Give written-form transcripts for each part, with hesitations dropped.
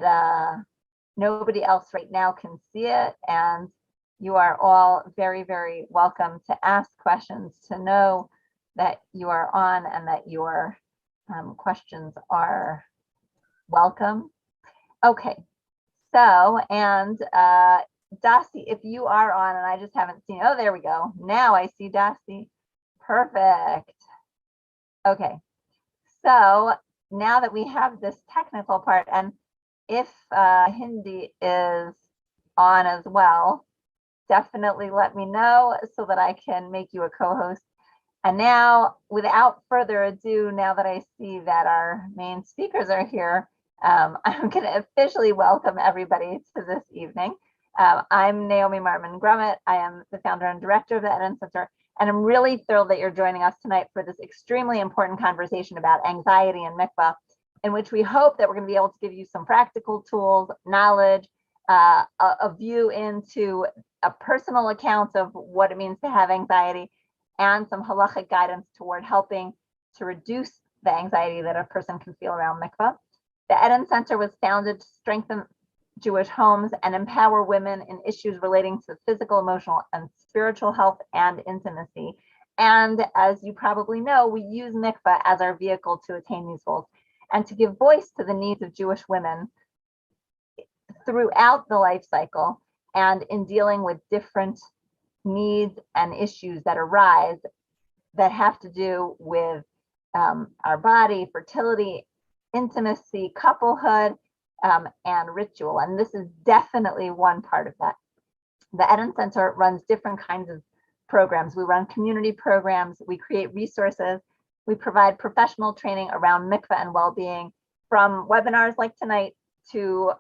but nobody else right now can see it. And you are all very, very welcome to ask questions, to know that you are on and that your questions are welcome. Okay, so, and Dasi, if you are on, and I just haven't seen, oh, there we go. Now I see Dasi. Perfect. Okay, so now that we have this technical part, and if Hindi is on as well, definitely let me know so that I can make you a co-host. And now, without further ado, now that I see that our main speakers are here, I'm going to officially welcome everybody to this evening. I'm Naomi Marman-Grummet. I am the founder and director of the Eden Center, and I'm really thrilled that you're joining us tonight for this extremely important conversation about anxiety and mikvah, in which we hope that we're going to be able to give you some practical tools, knowledge, a view into a personal account of what it means to have anxiety, and some halachic guidance toward helping to reduce the anxiety that a person can feel around mikvah. The Eden Center was founded to strengthen Jewish homes and empower women in issues relating to physical, emotional, and spiritual health and intimacy. And as you probably know, we use mikvah as our vehicle to attain these goals and to give voice to the needs of Jewish women throughout the life cycle and in dealing with different needs and issues that arise that have to do with our body, fertility, intimacy, couplehood, and ritual. And this is definitely one part of that. The Eden Center runs different kinds of programs. We run community programs, we create resources, we provide professional training around mikveh and well-being, from webinars like tonight to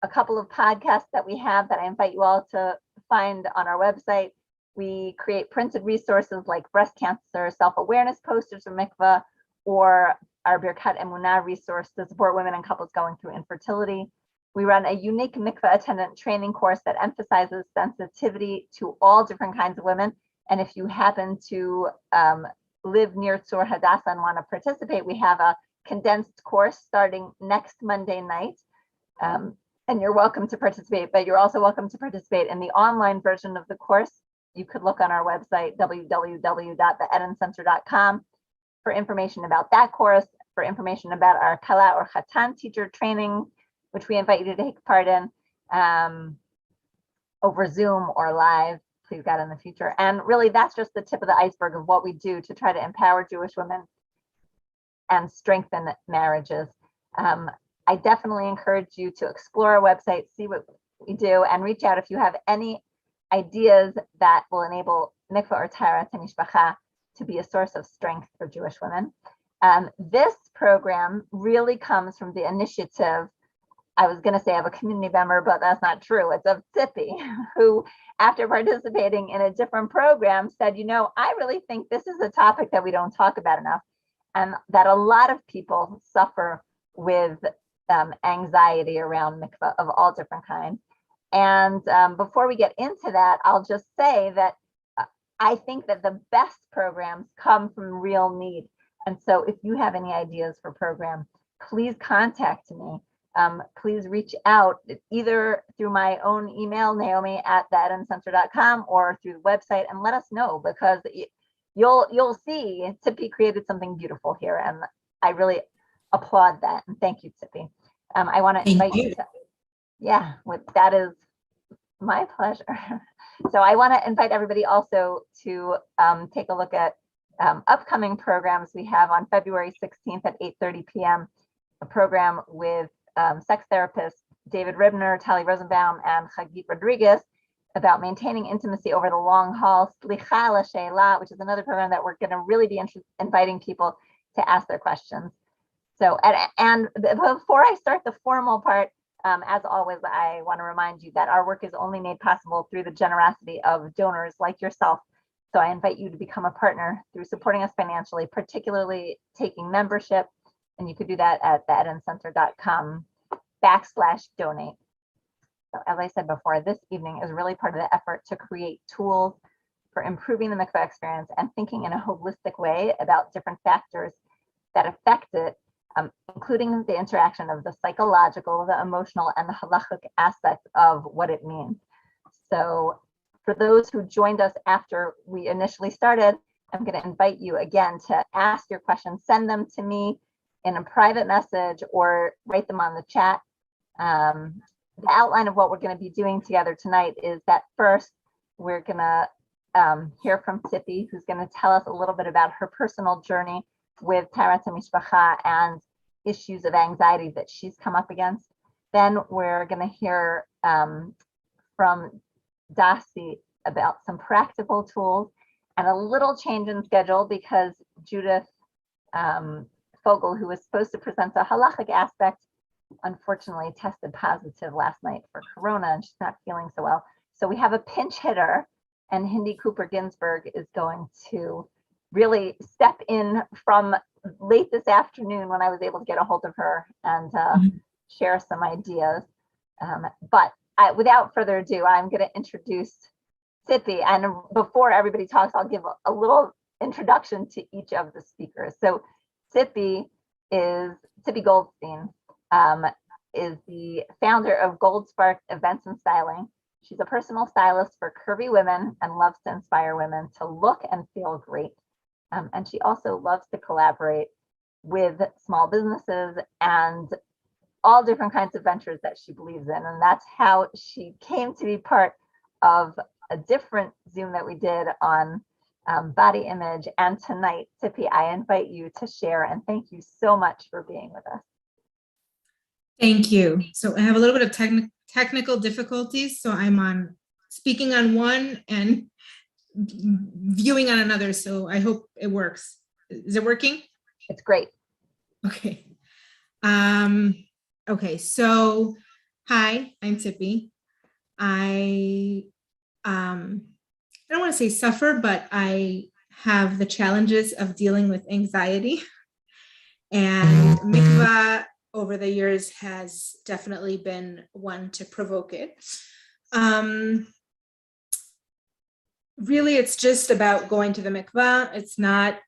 a couple of podcasts that we have that I invite you all to find on our website. We create printed resources like breast cancer self-awareness posters for mikveh, or our Birkat Emunah resource to support women and couples going through infertility. We run a unique mikveh attendant training course that emphasizes sensitivity to all different kinds of women. And if you happen to live near Tzur Hadassah and want to participate, we have a condensed course starting next Monday night. And you're welcome to participate, but you're also welcome to participate in the online version of the course. You could look on our website, www.theedencenter.com, for information about that course, for information about our Kala or Chatan teacher training, which we invite you to take part in over Zoom or live, please God, in the future. And really, that's just the tip of the iceberg of what we do to try to empower Jewish women and strengthen marriages. I definitely encourage you to explore our website, see what we do, and reach out if you have any ideas that will enable mikveh or taharat mishpacha to be a source of strength for Jewish women. This program really comes from the initiative, I was going to say of a community member, but that's not true. It's of Tzipi, who, after participating in a different program, said, you know, I really think this is a topic that we don't talk about enough, and that a lot of people suffer with anxiety around mikveh of all different kinds. And before we get into that, I'll just say that I think that the best programs come from real need. And so if you have any ideas for program, please contact me. Please reach out either through my own email, naomi@theedencenter.com, or through the website, and let us know, because you'll see Tzipi created something beautiful here, and I really applaud that. And thank you, Tzipi. I want to invite you to, yeah, that is my pleasure. So I want to invite everybody also to take a look at upcoming programs. We have on February 16th at 8:30 p.m. a program with sex therapist David Ribner, Tali Rosenbaum, and Chagit Rodriguez about maintaining intimacy over the long haul, Slicha L'Sheila, which is another program that we're going to really be inviting people to ask their questions. So, and before I start the formal part, as always, I want to remind you that our work is only made possible through the generosity of donors like yourself. So I invite you to become a partner through supporting us financially, particularly taking membership. And you could do that at theedencenter.com/donate. So as I said before, this evening is really part of the effort to create tools for improving the mikveh experience and thinking in a holistic way about different factors that affect it, including the interaction of the psychological, the emotional, and the halachic aspect of what it means. So for those who joined us after we initially started, I'm going to invite you again to ask your questions, send them to me in a private message or write them on the chat. The outline of what we're going to be doing together tonight is that first, we're going to hear from Tzipi, who's going to tell us a little bit about her personal journey with Taharat HaMishpacha and issues of anxiety that she's come up against. Then we're going to hear from Dasi about some practical tools and a little change in schedule because Judith Fogel, who was supposed to present the halachic aspect, unfortunately tested positive last night for corona and she's not feeling so well. So we have a pinch hitter, and Hindi Cooper Ginsburg is going to really step in from late this afternoon when I was able to get a hold of her and share some ideas. But without further ado, I'm going to introduce Tzipi. And before everybody talks, I'll give a little introduction to each of the speakers. So Tzipi Goldstein is the founder of Gold Spark Events and Styling. She's a personal stylist for curvy women and loves to inspire women to look and feel great. And she also loves to collaborate with small businesses and all different kinds of ventures that she believes in. And that's how she came to be part of a different Zoom that we did on body image. And tonight, Tzipi, I invite you to share, and thank you so much for being with us. Thank you. So I have a little bit of technical difficulties. So I'm speaking on one and viewing on another. So I hope it works. Is it working? It's great. Okay. Okay. So hi, I'm Tzipi. I don't want to say suffer, but I have the challenges of dealing with anxiety, and Mikveh over the years has definitely been one to provoke it. Really, it's just about going to the mikveh. It's not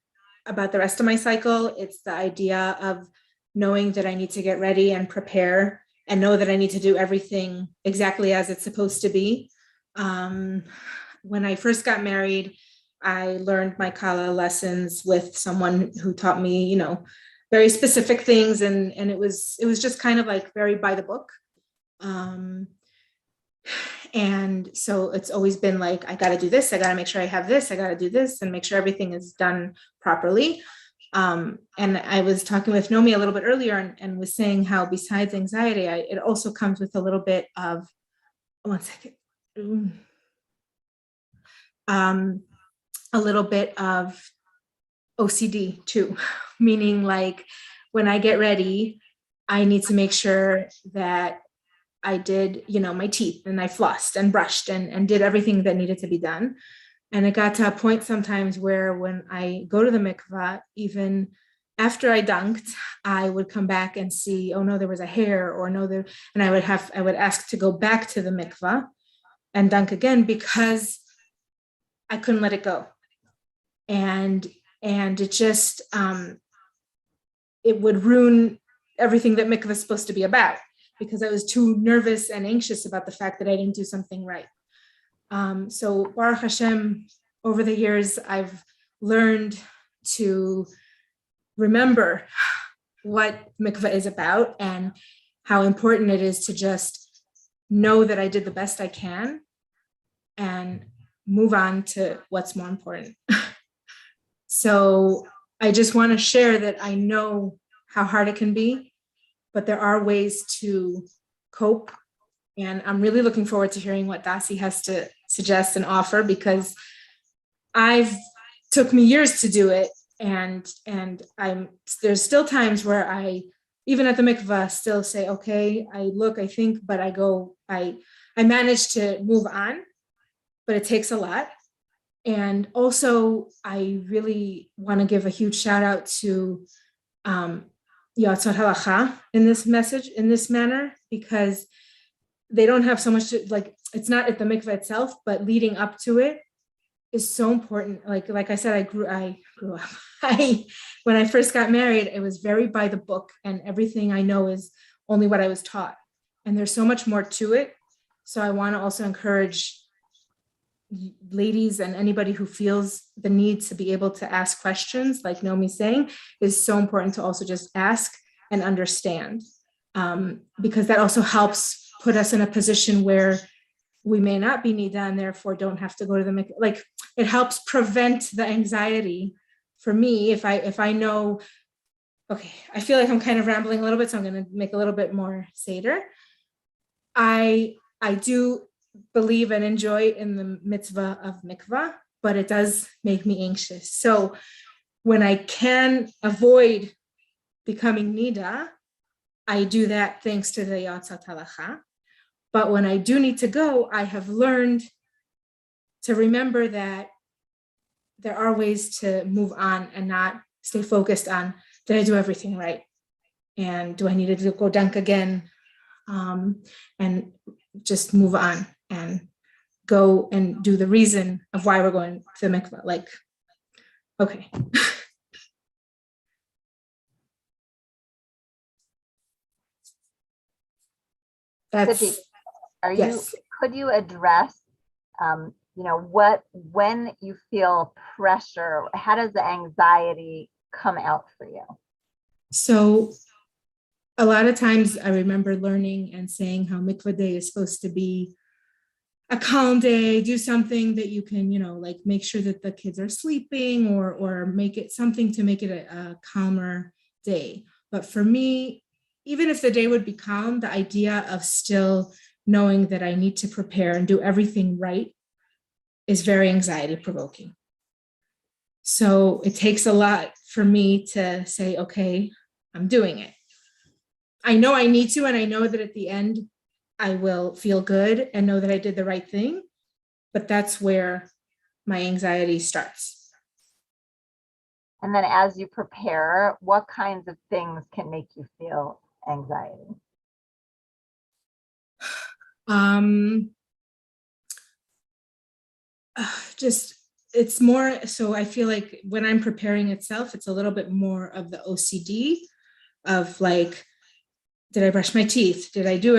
about the rest of my cycle. It's the idea of knowing that I need to get ready and prepare and know that I need to do everything exactly as it's supposed to be. When I first got married, I learned my Kala lessons with someone who taught me, very specific things, and it was just kind of like very by the book. And so it's always been like, I got to do this, I got to make sure I have this, I got to do this, and make sure everything is done properly. And I was talking with Nomi a little bit earlier and was saying how besides anxiety, it also comes with a little bit of, one second, a little bit of OCD too, meaning like when I get ready, I need to make sure that I did, my teeth, and I flossed and brushed and did everything that needed to be done. And it got to a point sometimes where when I go to the mikvah, even after I dunked, I would come back and see, oh no, there was a hair, or no, there, and I would ask to go back to the mikvah and dunk again because I couldn't let it go. And it just, it would ruin everything that mikvah is supposed to be about, because I was too nervous and anxious about the fact that I didn't do something right. So Baruch Hashem, over the years, I've learned to remember what mikveh is about and how important it is to just know that I did the best I can and move on to what's more important. So I just want to share that I know how hard it can be, but there are ways to cope. And I'm really looking forward to hearing what Dasi has to suggest and offer, because took me years to do it. And there's still times where I, even at the mikvah, still say, okay, I think, but I manage to move on, but it takes a lot. And also, I really want to give a huge shout out to Yotzot Halacha in this manner, because they don't have so much to, like, it's not at the mikveh itself, but leading up to it is so important. Like I said, I grew up. When I first got married, it was very by the book, and everything I know is only what I was taught. And there's so much more to it. So I want to also encourage ladies and anybody who feels the need to be able to ask questions, like Naomi's saying, is so important to also just ask and understand, because that also helps put us in a position where we may not be nida and therefore don't have to go to the mikveh. Like, it helps prevent the anxiety for me if I know. Okay, I feel like I'm kind of rambling a little bit, so I'm going to make a little bit more seder. I do believe and enjoy in the mitzvah of mikvah, but it does make me anxious. So when I can avoid becoming nida, I do that thanks to the Yatzat Halacha. But when I do need to go, I have learned to remember that there are ways to move on and not stay focused on, did I do everything right? And do I need to go dunk again? And just move on and go and do the reason of why we're going to the mikveh. Like, okay. That's, yes. Could you address, when you feel pressure, how does the anxiety come out for you? So a lot of times I remember learning and saying how mikveh day is supposed to be a calm day, do something that you can, like make sure that the kids are sleeping or make it something to make it a calmer day. But for me, even if the day would be calm, the idea of still knowing that I need to prepare and do everything right is very anxiety provoking. So it takes a lot for me to say, okay, I'm doing it. I know I need to, and I know that at the end I will feel good and know that I did the right thing, but that's where my anxiety starts. And then as you prepare, what kinds of things can make you feel anxiety? Just, it's more, so I feel like when I'm preparing itself, it's a little bit more of the OCD of like, did I brush my teeth? Did I do,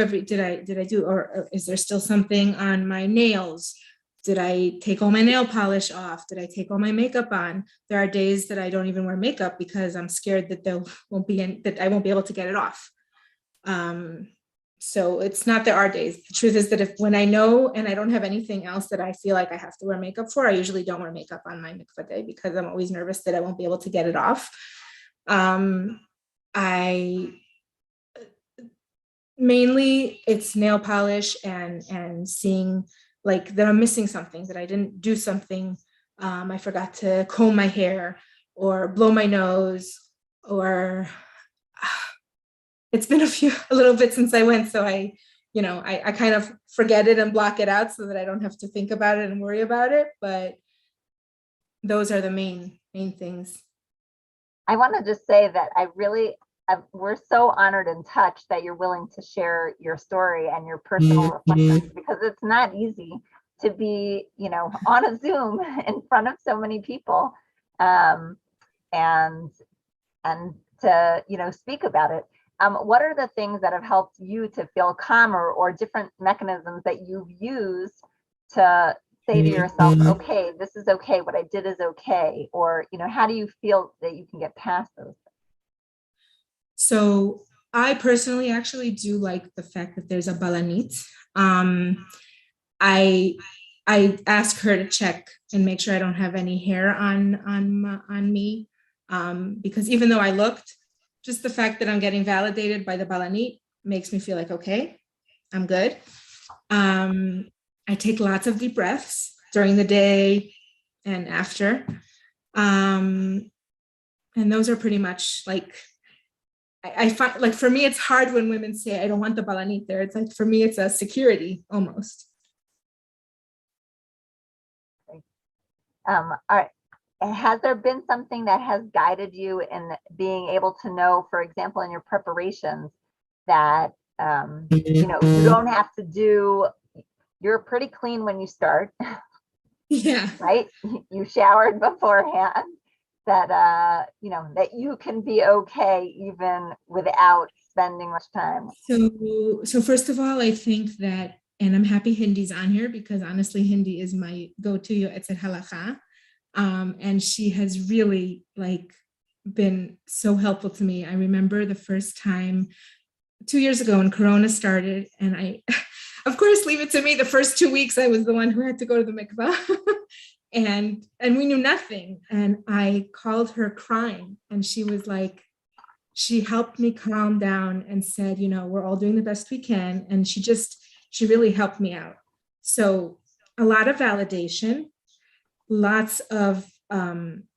or is there still something on my nails? Did I take all my nail polish off? Did I take all my makeup on? There are days that I don't even wear makeup because I'm scared that that I won't be able to get it off. So it's not, there are days. The truth is that when I know and I don't have anything else that I feel like I have to wear makeup for, I usually don't wear makeup on my mikveh day because I'm always nervous that I won't be able to get it off. Mainly it's nail polish and seeing like that I'm missing something, that I didn't do something. I forgot to comb my hair or blow my nose, or it's been a little bit since I went. So I kind of forget it and block it out so that I don't have to think about it and worry about it. But those are the main things. I want to just say that we're so honored and touched that you're willing to share your story and your personal reflections, because it's not easy to be, on a Zoom in front of so many people, and to, speak about it. What are the things that have helped you to feel calmer, or different mechanisms that you've used to say to yourself, okay, this is okay, what I did is okay? Or, how do you feel that you can get past those things? So I personally actually do like the fact that there's a balanit. I ask her to check and make sure I don't have any hair on me, because even though I looked, just the fact that I'm getting validated by the balanit makes me feel like, okay, I'm good. I take lots of deep breaths during the day and after. And those are pretty much like, I find, like, for me, it's hard when women say, I don't want the balanit there. It's like, for me, it's a security almost. All right. Has there been something that has guided you in being able to know, for example, in your preparations, that you don't have to do, you're pretty clean when you start, Yeah. right? You showered beforehand, that that you can be okay even without spending much time. So first of all, I think that, and I'm happy Hindi's on here because honestly, Hindi is my go-to Yoetzet Halakha. And she has really like been so helpful to me. I remember the first time 2 years ago when Corona started, and I, of course, leave it to me. The first 2 weeks, I was the one who had to go to the mikvah, and we knew nothing. And I called her crying, and she was like, she helped me calm down and said, we're all doing the best we can. And she really helped me out. So a lot of validation, lots of, I'm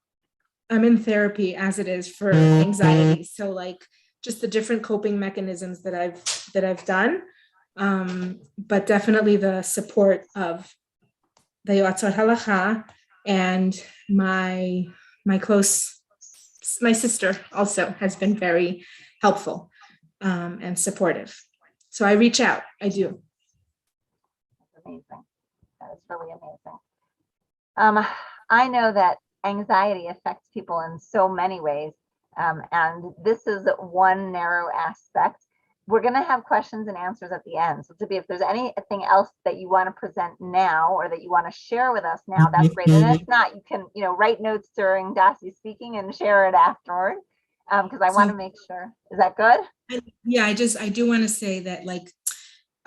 in therapy as it is for anxiety. So like just the different coping mechanisms that I've done. But definitely the support of the Yoatzot Halacha and my sister also has been very helpful and supportive. So I reach out. I do. That's amazing. That is really amazing. I know that anxiety affects people in so many ways. And this is one narrow aspect. We're going to have questions and answers at the end. So if there's anything else that you want to present now or that you want to share with us now, that's great. And if not, you can, write notes during Dasi speaking and share it afterward. Because I want to make sure. Is that good? Yeah, I do want to say that like,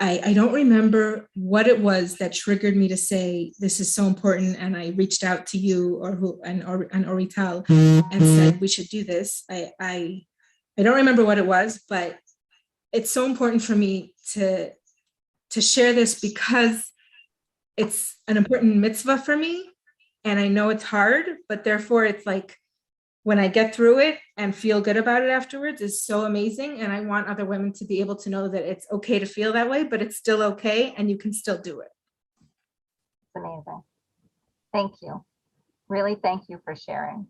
I don't remember what it was that triggered me to say this is so important, and I reached out to you and Orital and said we should do this. I don't remember what it was, but it's so important for me to share this because it's an important mitzvah for me, and I know it's hard, but therefore it's like when I get through it and feel good about it afterwards is so amazing. And I want other women to be able to know that it's okay to feel that way, but it's still okay and you can still do it. It's amazing. Thank you. Really, thank you for sharing.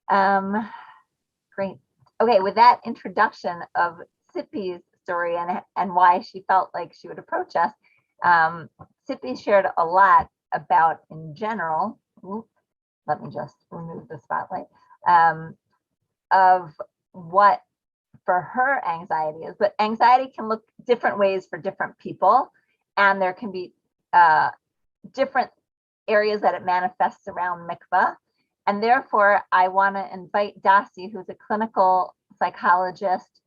Great. Okay, with that introduction of Sippy's story and why she felt like she would approach us, Sippy shared a lot about, in general, let me just remove the spotlight, of what for her anxiety is. But anxiety can look different ways for different people. And there can be different areas that it manifests around mikveh. And therefore, I want to invite Dasi, who's a clinical psychologist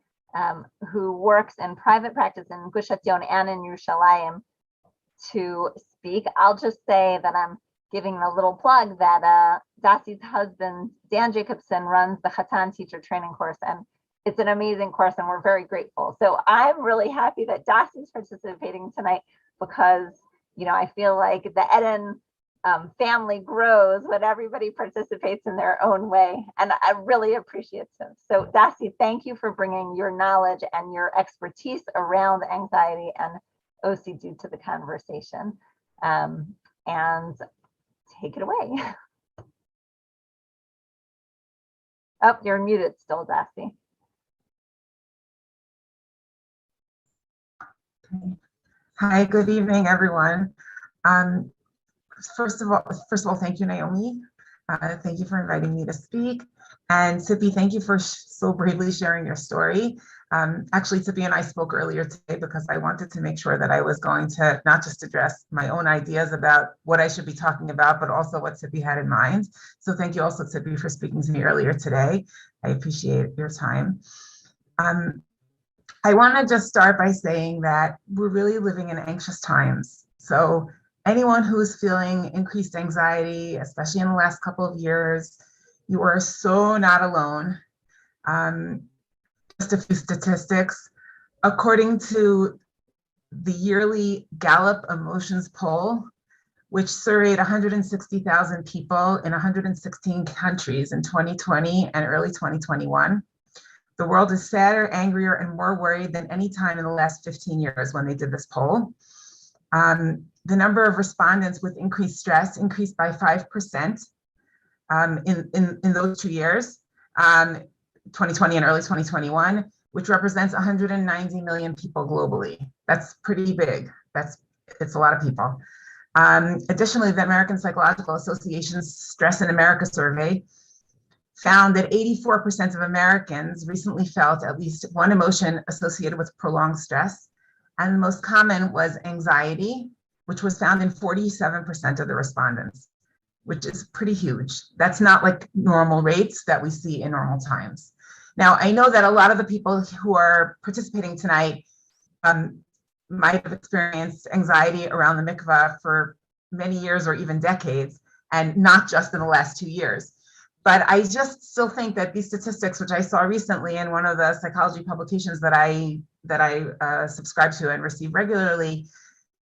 who works in private practice in Gush Etzion and in Yerushalayim, to speak. I'll just say that I'm giving a little plug that Dasi's husband, Dan Jacobson, runs the Chatan teacher training course, and it's an amazing course, and we're very grateful. So I'm really happy that Dasi's participating tonight because, I feel like the Eden family grows when everybody participates in their own way, and I really appreciate it. So Dasi, thank you for bringing your knowledge and your expertise around anxiety and OCD to the conversation. And take it away. Oh, you're muted still, Dasi. Hi, good evening, everyone. First of all, thank you, Naomi. Thank you for inviting me to speak. And Sippy, thank you for so bravely sharing your story. Actually, Sippy and I spoke earlier today because I wanted to make sure that I was going to not just address my own ideas about what I should be talking about, but also what Sippy had in mind. So thank you also, Sippy, for speaking to me earlier today. I appreciate your time. I want to just start by saying that we're really living in anxious times. So anyone who is feeling increased anxiety, especially in the last couple of years, you are so not alone. Just a few statistics. According to the yearly Gallup Emotions Poll, which surveyed 160,000 people in 116 countries in 2020 and early 2021, the world is sadder, angrier, and more worried than any time in the last 15 years when they did this poll. The number of respondents with increased stress increased by 5% in those 2 years, 2020 and early 2021, which represents 190 million people globally. That's pretty big. It's a lot of people. Additionally, the American Psychological Association's Stress in America survey found that 84% of Americans recently felt at least one emotion associated with prolonged stress. And the most common was anxiety, which was found in 47% of the respondents, which is pretty huge. That's not like normal rates that we see in normal times. Now, I know that a lot of the people who are participating tonight might have experienced anxiety around the mikveh for many years or even decades, and not just in the last 2 years. But I just still think that these statistics, which I saw recently in one of the psychology publications that I subscribe to and receive regularly,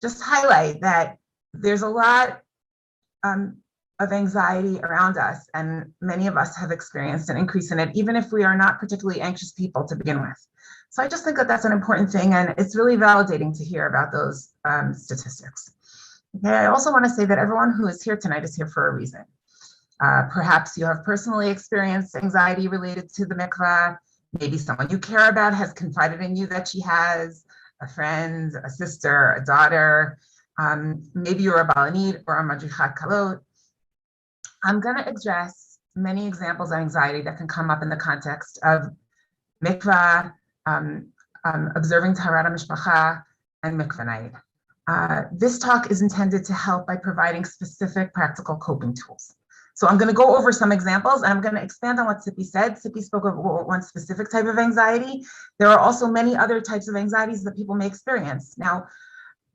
just highlight that there's a lot of anxiety around us, and many of us have experienced an increase in it, even if we are not particularly anxious people to begin with. So I just think that that's an important thing, and it's really validating to hear about those statistics. Okay, I also want to say that everyone who is here tonight is here for a reason. Perhaps you have personally experienced anxiety related to the mikveh. Maybe someone you care about has confided in you that she has, a friend, a sister, a daughter. Maybe you're a balanit or a madrichat kalot. I'm going to address many examples of anxiety that can come up in the context of mikveh, observing taharat mishpacha, and mikveh night. This talk is intended to help by providing specific practical coping tools. So I'm going to go over some examples, and I'm going to expand on what Tzipi said. Tzipi spoke of one specific type of anxiety. There are also many other types of anxieties that people may experience. Now,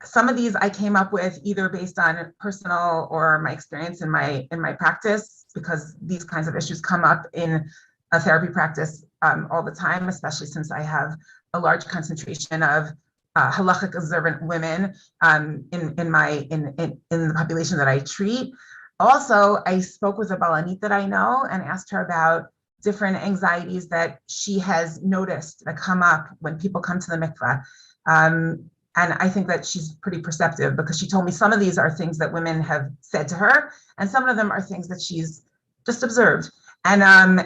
some of these I came up with either based on personal or my experience in my practice, because these kinds of issues come up in a therapy practice all the time, especially since I have a large concentration of halachic observant women in the population that I treat. Also, I spoke with a balanit that I know and asked her about different anxieties that she has noticed that come up when people come to the mikveh. And I think that she's pretty perceptive, because she told me some of these are things that women have said to her, and some of them are things that she's just observed. And I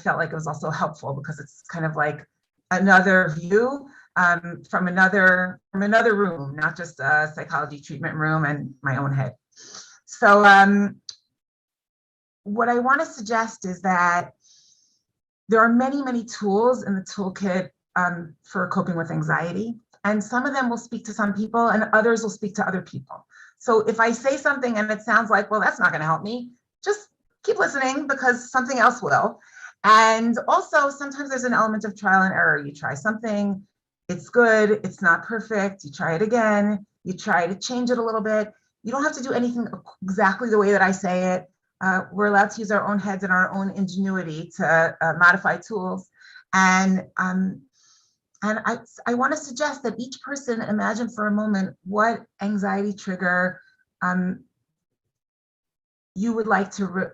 felt like it was also helpful, because it's kind of like another view from another room, not just a psychology treatment room and my own head. So what I want to suggest is that there are many, many tools in the toolkit for coping with anxiety. And some of them will speak to some people and others will speak to other people. So if I say something and it sounds like, well, that's not going to help me, just keep listening, because something else will. And also, sometimes there's an element of trial and error. You try something, it's good, it's not perfect, you try it again, you try to change it a little bit. You don't have to do anything exactly the way that I say it. We're allowed to use our own heads and our own ingenuity to modify tools. And I want to suggest that each person imagine for a moment what anxiety trigger you would like to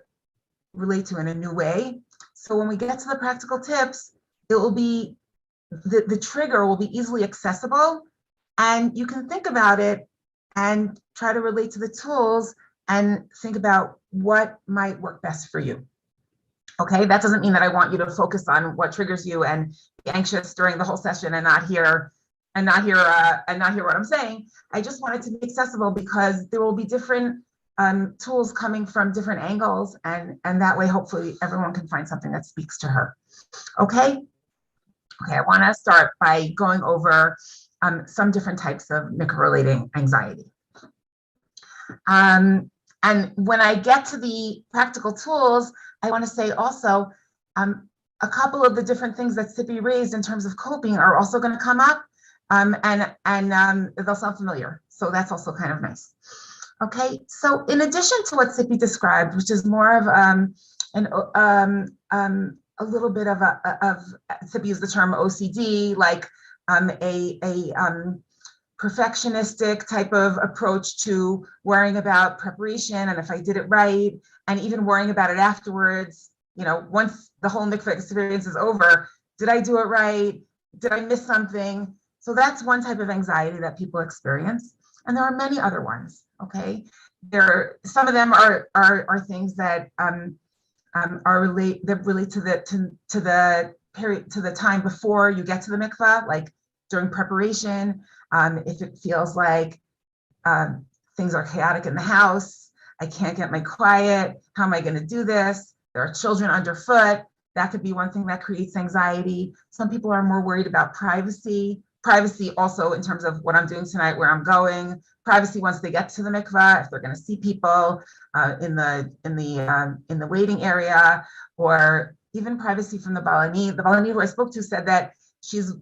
relate to in a new way. So when we get to the practical tips, it will be, the trigger will be easily accessible, and you can think about it and try to relate to the tools and think about what might work best for you. Okay, that doesn't mean that I want you to focus on what triggers you and be anxious during the whole session and not hear what I'm saying. I just want it to be accessible, because there will be different tools coming from different angles, and that way, hopefully, everyone can find something that speaks to her. Okay. Okay, I want to start by going over some different types of mikveh-related anxiety. And when I get to the practical tools, I want to say also a couple of the different things that Tzipi raised in terms of coping are also going to come up, and they'll sound familiar. So that's also kind of nice. Okay, so in addition to what Tzipi described, which is more of a little bit of Tzipi used the term OCD, like a perfectionistic type of approach to worrying about preparation and if I did it right, and even worrying about it afterwards. You know, once the whole mikveh experience is over, did I do it right? Did I miss something? So that's one type of anxiety that people experience, and there are many other ones. Okay, some of them are things that relate to the period, to the time before you get to the mikveh, like during preparation. If it feels like things are chaotic in the house. I can't get my quiet. How am I going to do this? There are children underfoot. That could be one thing that creates anxiety. Some people are more worried about privacy. Privacy also in terms of what I'm doing tonight, where I'm going. Privacy once they get to the mikveh, if they're going to see people in the waiting area, or even privacy from the balanit. The balanit who I spoke to said that she's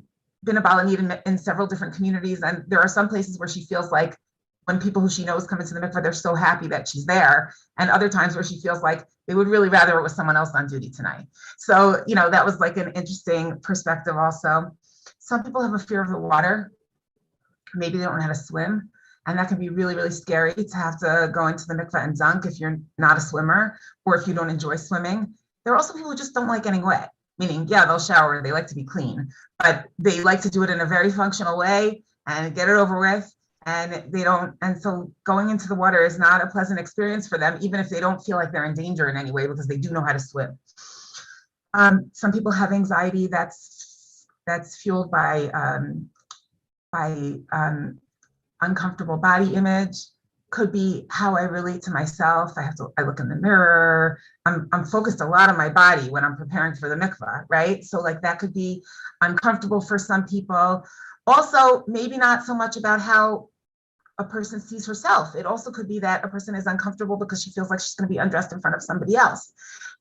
been a balanit in several different communities, and there are some places where she feels like when people who she knows come into the mikveh, they're so happy that she's there, and other times where she feels like they would really rather it was someone else on duty tonight. So, you know, that was like an interesting perspective also. Some people have a fear of the water. Maybe they don't know how to swim. And that can be really, really scary to have to go into the mikveh and dunk if you're not a swimmer or if you don't enjoy swimming. There are also people who just don't like getting wet, meaning, yeah, they'll shower, they like to be clean, but they like to do it in a very functional way and get it over with. And they don't, and so going into the water is not a pleasant experience for them, even if they don't feel like they're in danger in any way, because they do know how to swim. Some people have anxiety that's fueled by uncomfortable body image. Could be how I relate to myself. I look in the mirror. I'm focused a lot on my body when I'm preparing for the mikveh, right? So like that could be uncomfortable for some people. Also, maybe not so much about how a person sees herself. It also could be that a person is uncomfortable because she feels like she's going to be undressed in front of somebody else.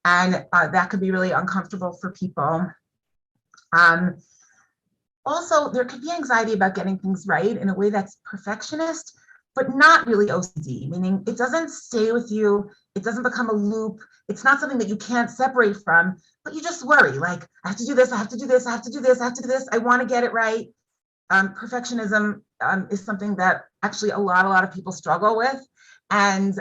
And that could be really uncomfortable for people. Also, there could be anxiety about getting things right in a way that's perfectionist, but not really OCD, meaning it doesn't stay with you. It doesn't become a loop. It's not something that you can't separate from, but you just worry, like, I have to do this, I have to do this, I have to do this, I have to do this. I want to get it right. Perfectionism is something that actually a lot of people struggle with, and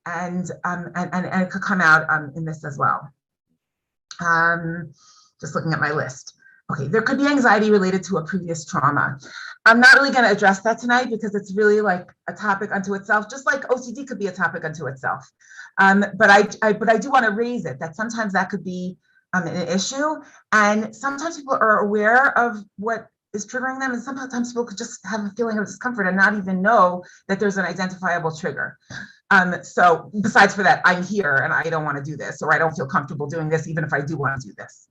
it could come out in this as well. Just looking at my list. Okay, there could be anxiety related to a previous trauma. I'm not really going to address that tonight because it's really like a topic unto itself, just like OCD could be a topic unto itself. But I do want to raise it, that sometimes that could be an issue, and sometimes people are aware of what is triggering them, and sometimes people could just have a feeling of discomfort and not even know that there's an identifiable trigger. So besides for that, I'm here and I don't want to do this, or I don't feel comfortable doing this, even if I do want to do this.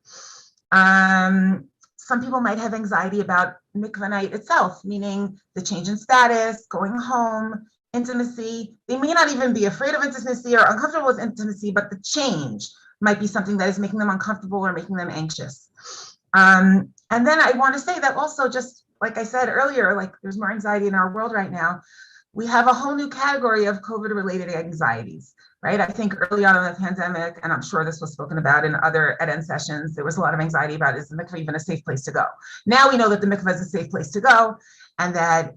Some people might have anxiety about mikveh night itself, meaning the change in status, going home, intimacy. They may not even be afraid of intimacy or uncomfortable with intimacy, but the change might be something that is making them uncomfortable or making them anxious. And then I want to say that also, just like I said earlier, like there's more anxiety in our world right now. We have a whole new category of COVID-related anxieties, right? I think early on in the pandemic, and I'm sure this was spoken about in other ed-en sessions, there was a lot of anxiety about, is the mikveh even a safe place to go? Now we know that the mikveh is a safe place to go, and that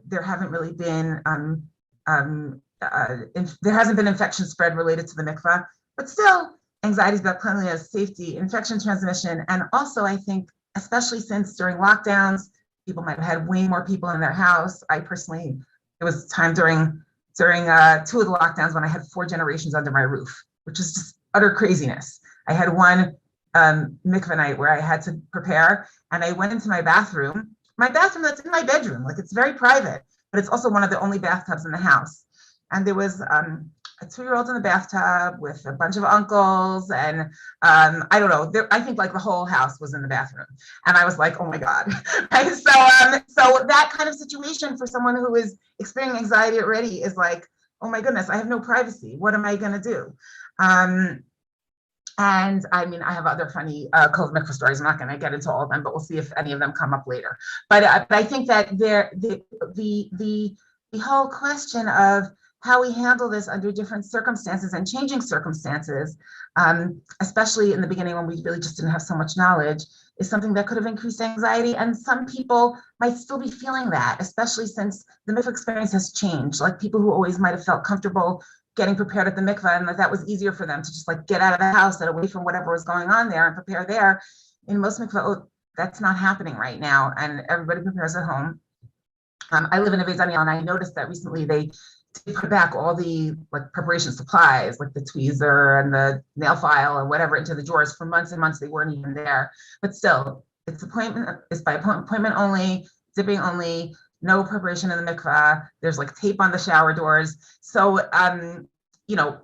there haven't really been, there hasn't been infection spread related to the mikveh, but still anxieties about cleanliness, safety, infection transmission, and also I think, especially since during lockdowns, people might have had way more people in their house. I personally, it was time during 2 of the lockdowns when I had 4 generations under my roof, which is just utter craziness. I had one mikveh night where I had to prepare, and I went into my bathroom that's in my bedroom, like it's very private, but it's also one of the only bathtubs in the house. And there was a 2-year-old in the bathtub with a bunch of uncles, and I don't know, I think like the whole house was in the bathroom, and I was like, oh my God. Right? So that kind of situation for someone who is experiencing anxiety already is like, oh my goodness, I have no privacy. What am I going to do? And I mean, I have other funny COVID mikveh stories. I'm not going to get into all of them, but we'll see if any of them come up later. But I think that the whole question of how we handle this under different circumstances and changing circumstances, especially in the beginning when we really just didn't have so much knowledge, is something that could have increased anxiety. And some people might still be feeling that, especially since the mikveh experience has changed. Like people who always might have felt comfortable getting prepared at the mikveh, and that was easier for them to just like get out of the house and away from whatever was going on there and prepare there. In most mikveh, that's not happening right now, and everybody prepares at home. I live in a Beis Daniel, and I noticed that recently they put back all the like preparation supplies, like the tweezer and the nail file and whatever, into the drawers. For months and months they weren't even there. But still, it's by appointment only, dipping only. no preparation in the mikveh. There's like tape on the shower doors. So,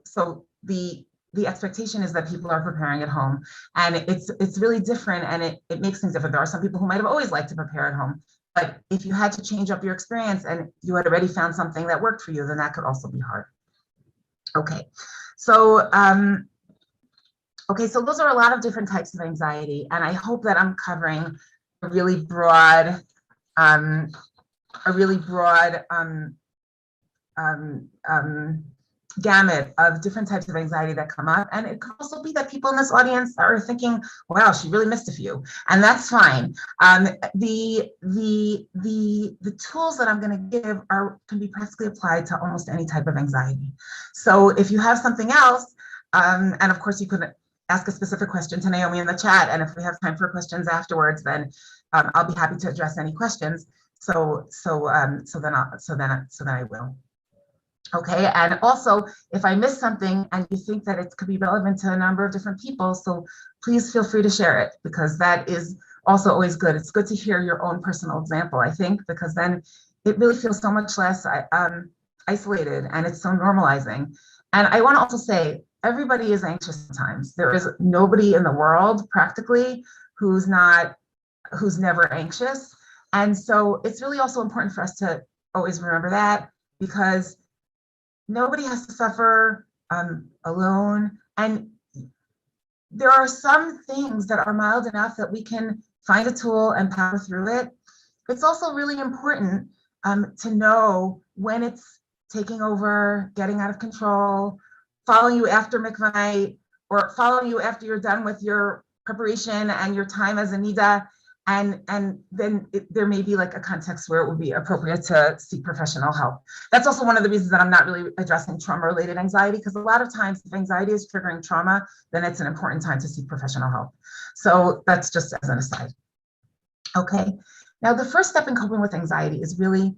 so the expectation is that people are preparing at home, and it's really different, and it makes things different. There are some people who might have always liked to prepare at home, but if you had to change up your experience and you had already found something that worked for you, then that could also be hard. Okay, so so those are a lot of different types of anxiety, and I hope that I'm covering a really broad gamut of different types of anxiety that come up. And it could also be that people in this audience are thinking, wow, she really missed a few, and that's fine. The tools that I'm going to give can be practically applied to almost any type of anxiety. So if you have something else, and of course you could ask a specific question to Naomi in the chat, and if we have time for questions afterwards, then I'll be happy to address any questions. So then I will. Okay, and also if I miss something and you think that it could be relevant to a number of different people, so please feel free to share it, because that is also always good. It's good to hear your own personal example, I think, because then it really feels so much less isolated, and it's so normalizing. And I want to also say, everybody is anxious sometimes. There is nobody in the world practically who's never anxious. And so it's really also important for us to always remember that, because nobody has to suffer alone. And there are some things that are mild enough that we can find a tool and power through it. It's also really important to know when it's taking over, getting out of control, following you after mikveh night, or following you after you're done with your preparation and your time as a nida. And then there may be like a context where it would be appropriate to seek professional help. That's also one of the reasons that I'm not really addressing trauma-related anxiety, because a lot of times if anxiety is triggering trauma, then it's an important time to seek professional help. So that's just as an aside. Okay, now the first step in coping with anxiety is really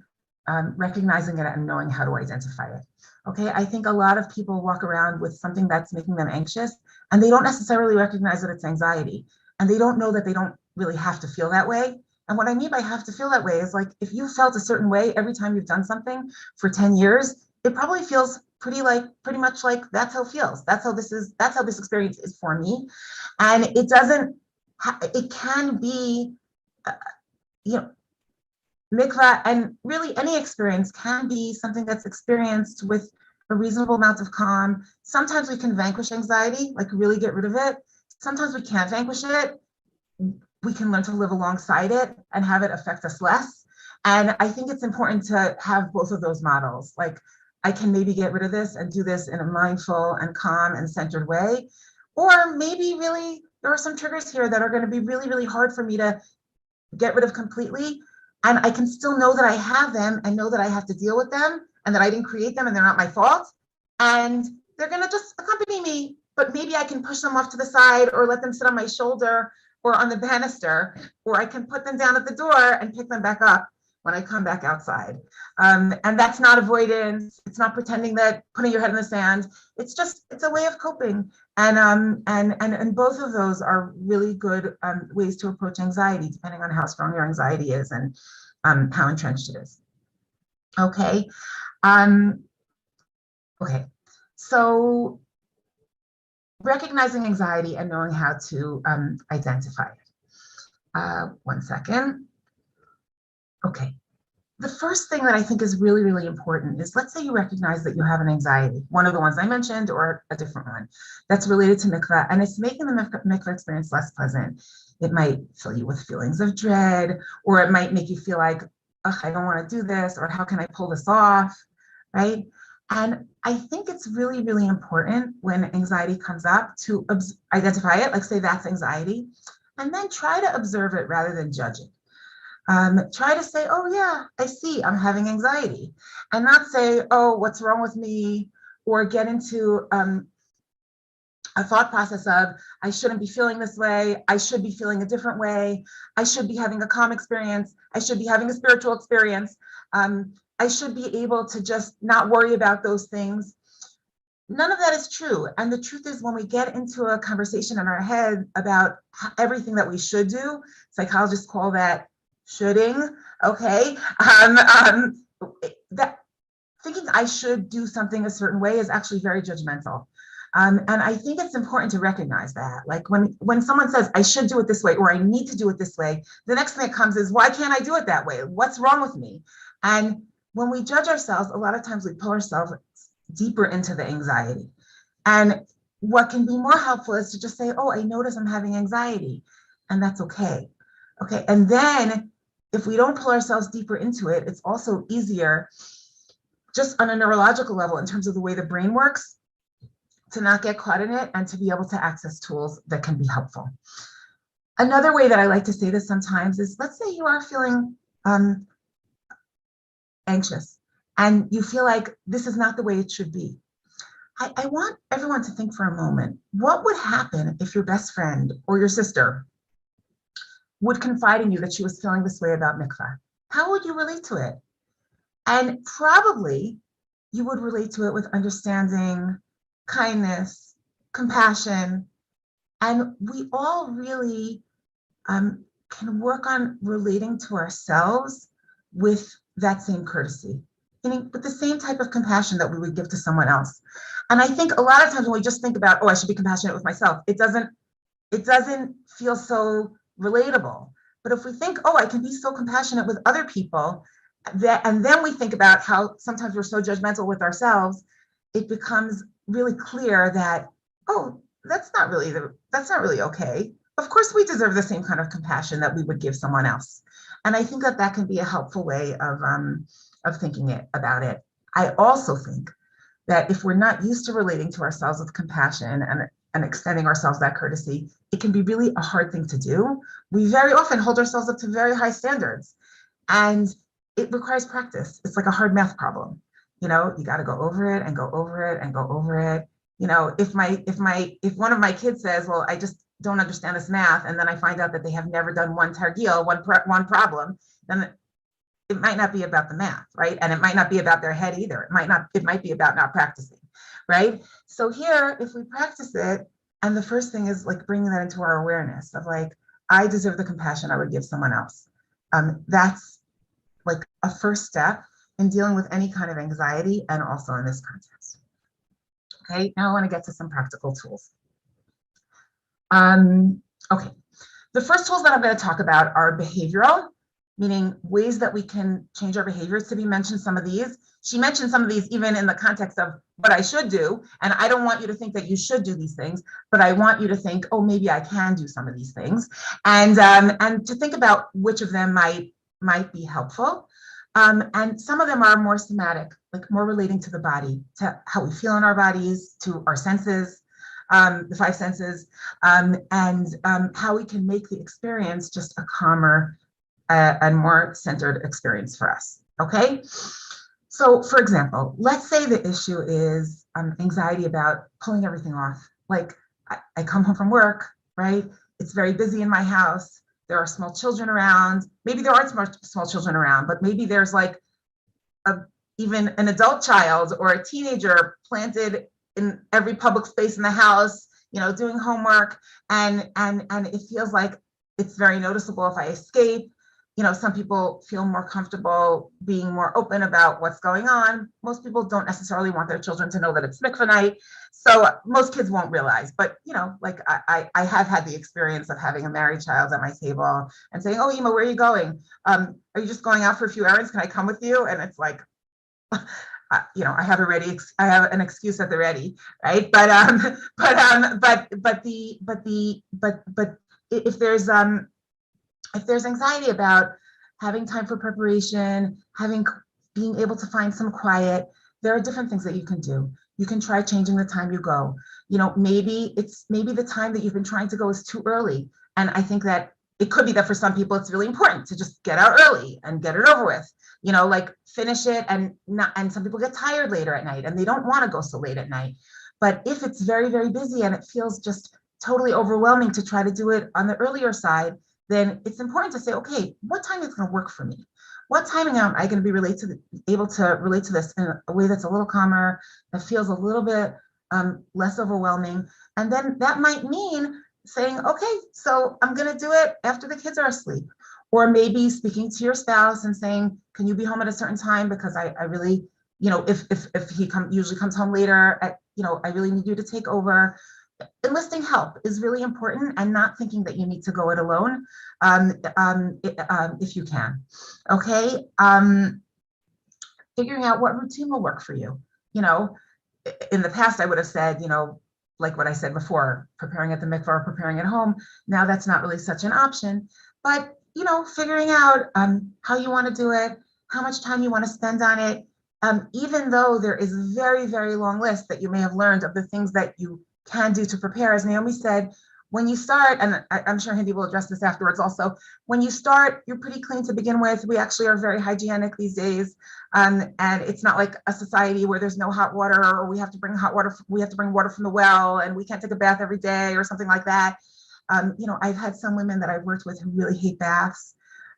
recognizing it and knowing how to identify it. Okay, I think a lot of people walk around with something that's making them anxious, and they don't necessarily recognize that it's anxiety, and they don't know that they don't really have to feel that way. And what I mean by have to feel that way is, like, if you felt a certain way every time you've done something for 10 years, it probably feels pretty much like that's how it feels. That's how this experience is for me. And it can be, mikveh, and really any experience can be something that's experienced with a reasonable amount of calm. Sometimes we can vanquish anxiety, like really get rid of it. Sometimes we can't vanquish it. We can learn to live alongside it and have it affect us less. And I think it's important to have both of those models. Like, I can maybe get rid of this and do this in a mindful and calm and centered way. Or maybe really there are some triggers here that are going to be really, really hard for me to get rid of completely. And I can still know that I have them and know that I have to deal with them and that I didn't create them and they're not my fault. And they're going to just accompany me, but maybe I can push them off to the side or let them sit on my shoulder or on the banister, or I can put them down at the door and pick them back up when I come back outside. And that's not avoidance. It's not pretending that putting your head in the sand. It's a way of coping. And both of those are really good ways to approach anxiety, depending on how strong your anxiety is and how entrenched it is. Okay. Okay. So recognizing anxiety and knowing how to identify it. 1 second. Okay. The first thing that I think is really, really important is, let's say you recognize that you have an anxiety, one of the ones I mentioned or a different one that's related to mikveh, and it's making the mikveh experience less pleasant. It might fill you with feelings of dread, or it might make you feel like, ugh, I don't want to do this, or how can I pull this off, right? And I think it's really, really important when anxiety comes up to identify it, like say that's anxiety, and then try to observe it rather than judge it. Try to say, oh yeah, I see, I'm having anxiety, and not say, oh, what's wrong with me, or get into a thought process of, I shouldn't be feeling this way, I should be feeling a different way, I should be having a calm experience, I should be having a spiritual experience, I should be able to just not worry about those things. None of that is true. And the truth is, when we get into a conversation in our head about everything that we should do, psychologists call that shoulding, okay? That thinking I should do something a certain way is actually very judgmental. And I think it's important to recognize that. Like when someone says, I should do it this way, or I need to do it this way, the next thing that comes is, why can't I do it that way? What's wrong with me? And when we judge ourselves, a lot of times we pull ourselves deeper into the anxiety. And what can be more helpful is to just say, oh, I notice I'm having anxiety, and that's okay. Okay, and then if we don't pull ourselves deeper into it, it's also easier just on a neurological level in terms of the way the brain works to not get caught in it and to be able to access tools that can be helpful. Another way that I like to say this sometimes is, let's say you are feeling anxious and you feel like this is not the way it should be. I want everyone to think for a moment, what would happen if your best friend or your sister would confide in you that she was feeling this way about mikveh? How would you relate to it? And probably you would relate to it with understanding, kindness, compassion. And we all really can work on relating to ourselves with that same courtesy, meaning with the same type of compassion that we would give to someone else. And I think a lot of times when we just think about, oh, I should be compassionate with myself, it doesn't feel so relatable. But if we think, oh, I can be so compassionate with other people, and then we think about how sometimes we're so judgmental with ourselves, it becomes really clear that, oh, that's not really okay. Of course, we deserve the same kind of compassion that we would give someone else. And I think that can be a helpful way of thinking about it. I also think that if we're not used to relating to ourselves with compassion and extending ourselves that courtesy, it can be really a hard thing to do. We very often hold ourselves up to very high standards, and it requires practice. It's like a hard math problem. You got to go over it and go over it and go over it. If one of my kids says, well, I just don't understand this math, and then I find out that they have never done one targil, one problem, then it might not be about the math, right? And it might not be about their head either. It might be about not practicing, right? So here, if we practice it, and the first thing is like bringing that into our awareness of like, I deserve the compassion I would give someone else. That's like a first step in dealing with any kind of anxiety, and also in this context. Okay, now I want to get to some practical tools. Okay, the first tools that I'm going to talk about are behavioral, meaning ways that we can change our behaviors. Tibi mentioned some of these. She mentioned some of these even in the context of what I should do. And I don't want you to think that you should do these things, but I want you to think, oh, maybe I can do some of these things. And to think about which of them might be helpful. And some of them are more somatic, like more relating to the body, to how we feel in our bodies, to our senses, the five senses, and how we can make the experience just a calmer and more centered experience for us, okay? So for example, let's say the issue is anxiety about pulling everything off. Like I come home from work, right? It's very busy in my house. There are small children around. Maybe there aren't small children around, but maybe there's like even an adult child or a teenager planted in every public space in the house, doing homework. And it feels like it's very noticeable if I escape. Some people feel more comfortable being more open about what's going on. Most people don't necessarily want their children to know that it's mikveh night. So most kids won't realize, but like I have had the experience of having a married child at my table and saying, oh, Ima, where are you going? Are you just going out for a few errands? Can I come with you? And it's like, I have an excuse at the ready, right? But if there's anxiety about having time for preparation, being able to find some quiet, there are different things that you can do. You can try changing the time you go. Maybe the time that you've been trying to go is too early. And I think that it could be that for some people, it's really important to just get out early and get it over with, like finish it and some people get tired later at night and they don't want to go so late at night. But if it's very, very busy and it feels just totally overwhelming to try to do it on the earlier side, then it's important to say, okay, what time is going to work for me? What timing am I going to be able to relate to this in a way that's a little calmer, that feels a little bit less overwhelming? And then that might mean saying, okay, so I'm going to do it after the kids are asleep, Or maybe speaking to your spouse and saying, can you be home at a certain time? Because I really, if he usually comes home later, I really need you to take over. Enlisting help is really important, and not thinking that you need to go it alone, if you can. Okay. Figuring out what routine will work for you. In the past, I would have said, like what I said before, preparing at the mikveh or preparing at home. Now that's not really such an option, but figuring out how you want to do it, how much time you want to spend on it, even though there is a very, very long list that you may have learned of the things that you can do to prepare. As Naomi said, when you start, and I'm sure Hindi will address this afterwards also, when you start, you're pretty clean to begin with. We actually are very hygienic these days. And it's not like a society where there's no hot water, or we have to bring water from the well, and we can't take a bath every day or something like that. I've had some women that I've worked with who really hate baths.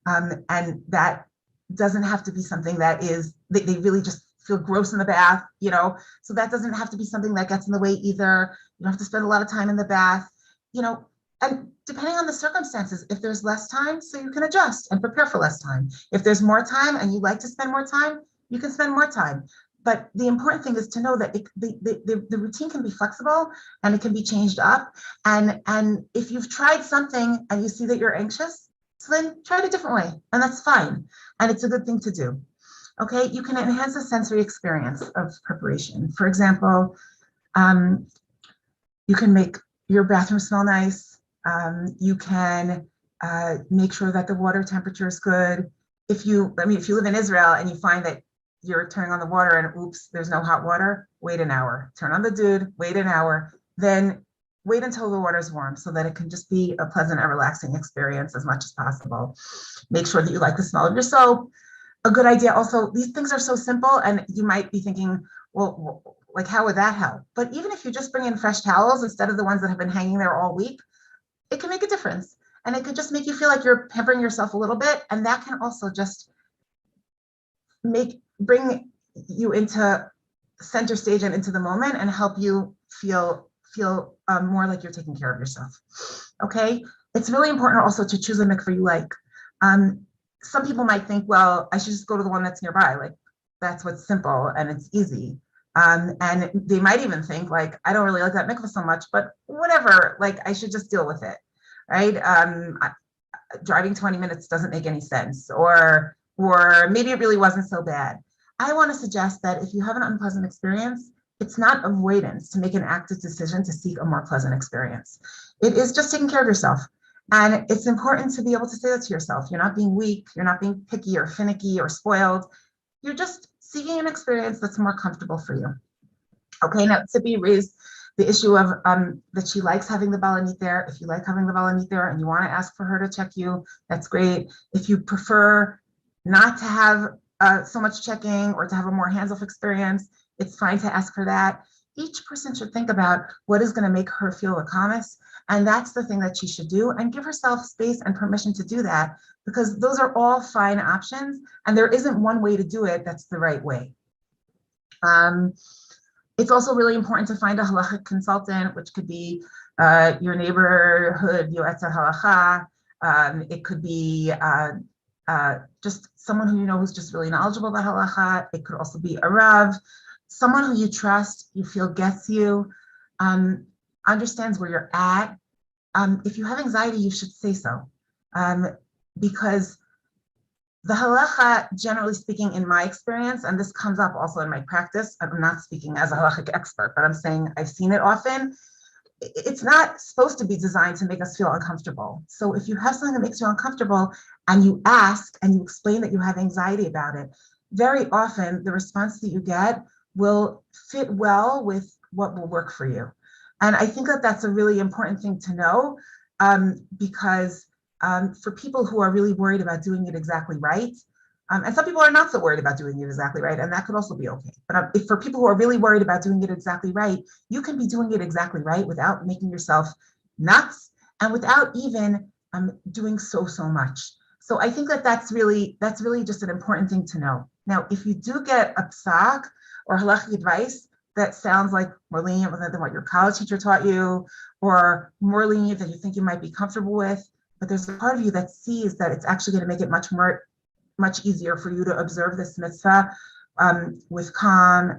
And that doesn't have to be something that is, they really just feel gross in the bath, so that doesn't have to be something that gets in the way either. You don't have to spend a lot of time in the bath, and depending on the circumstances, if there's less time, so you can adjust and prepare for less time. If there's more time and you like to spend more time, you can spend more time. But the important thing is to know that the routine can be flexible and it can be changed up. And if you've tried something and you see that you're anxious, so then try it a different way, and that's fine. And it's a good thing to do. Okay, you can enhance the sensory experience of preparation. For example, you can make your bathroom smell nice. You can make sure that the water temperature is good. If you live in Israel and you find that you're turning on the water and oops, there's no hot water, wait an hour. Turn on the dude, wait an hour, then wait until the water's warm so that it can just be a pleasant and relaxing experience as much as possible. Make sure that you like the smell of your soap. A good idea also, these things are so simple, and you might be thinking, well, like, how would that help? But even if you just bring in fresh towels instead of the ones that have been hanging there all week, it can make a difference. And it could just make you feel like you're pampering yourself a little bit. And that can also just bring you into center stage and into the moment and help you feel more like you're taking care of yourself. Okay. It's really important also to choose a mikveh you like. Some people might think, well, I should just go to the one that's nearby. Like, that's what's simple and it's easy. And they might even think, like, I don't really like that mikveh so much, but whatever, like, I should just deal with it, right? Driving 20 minutes doesn't make any sense, or maybe it really wasn't so bad. I want to suggest that if you have an unpleasant experience, it's not avoidance to make an active decision to seek a more pleasant experience. It is just taking care of yourself. And it's important to be able to say that to yourself. You're not being weak, you're not being picky or finicky or spoiled. You're just seeking an experience that's more comfortable for you. Okay, now Tzipi raised the issue of that she likes having the balanit there. If you like having the balanit there and you want to ask for her to check you, that's great. If you prefer not to have so much checking or to have a more hands-off experience, it's fine to ask for that. Each person should think about what is going to make her feel the calmest, and that's the thing that she should do, and give herself space and permission to do that, because those are all fine options, and there isn't one way to do it that's the right way. It's also really important to find a halachic consultant, which could be your neighborhood yoetz halacha. It could be just someone who you know who's just really knowledgeable about halacha. It could also be a rav, someone who you trust, you feel gets you, understands where you're at. If you have anxiety, you should say so, because the halacha, generally speaking, in my experience, and this comes up also in my practice, I'm not speaking as a halachic expert, but I'm saying I've seen it often. It's not supposed to be designed to make us feel uncomfortable. So if you have something that makes you uncomfortable and you ask and you explain that you have anxiety about it, very often the response that you get will fit well with what will work for you. And I think that that's a really important thing to know, because for people who are really worried about doing it exactly right, and some people are not so worried about doing it exactly right, and that could also be okay. But if for people who are really worried about doing it exactly right, you can be doing it exactly right without making yourself nuts and without even doing so much. So I think that that's really just an important thing to know. Now, if you do get a psak or halachic advice that sounds like more lenient than what your college teacher taught you, or more lenient than you think you might be comfortable with, but there's a part of you that sees that it's actually going to make it much easier for you to observe this mitzvah with calm,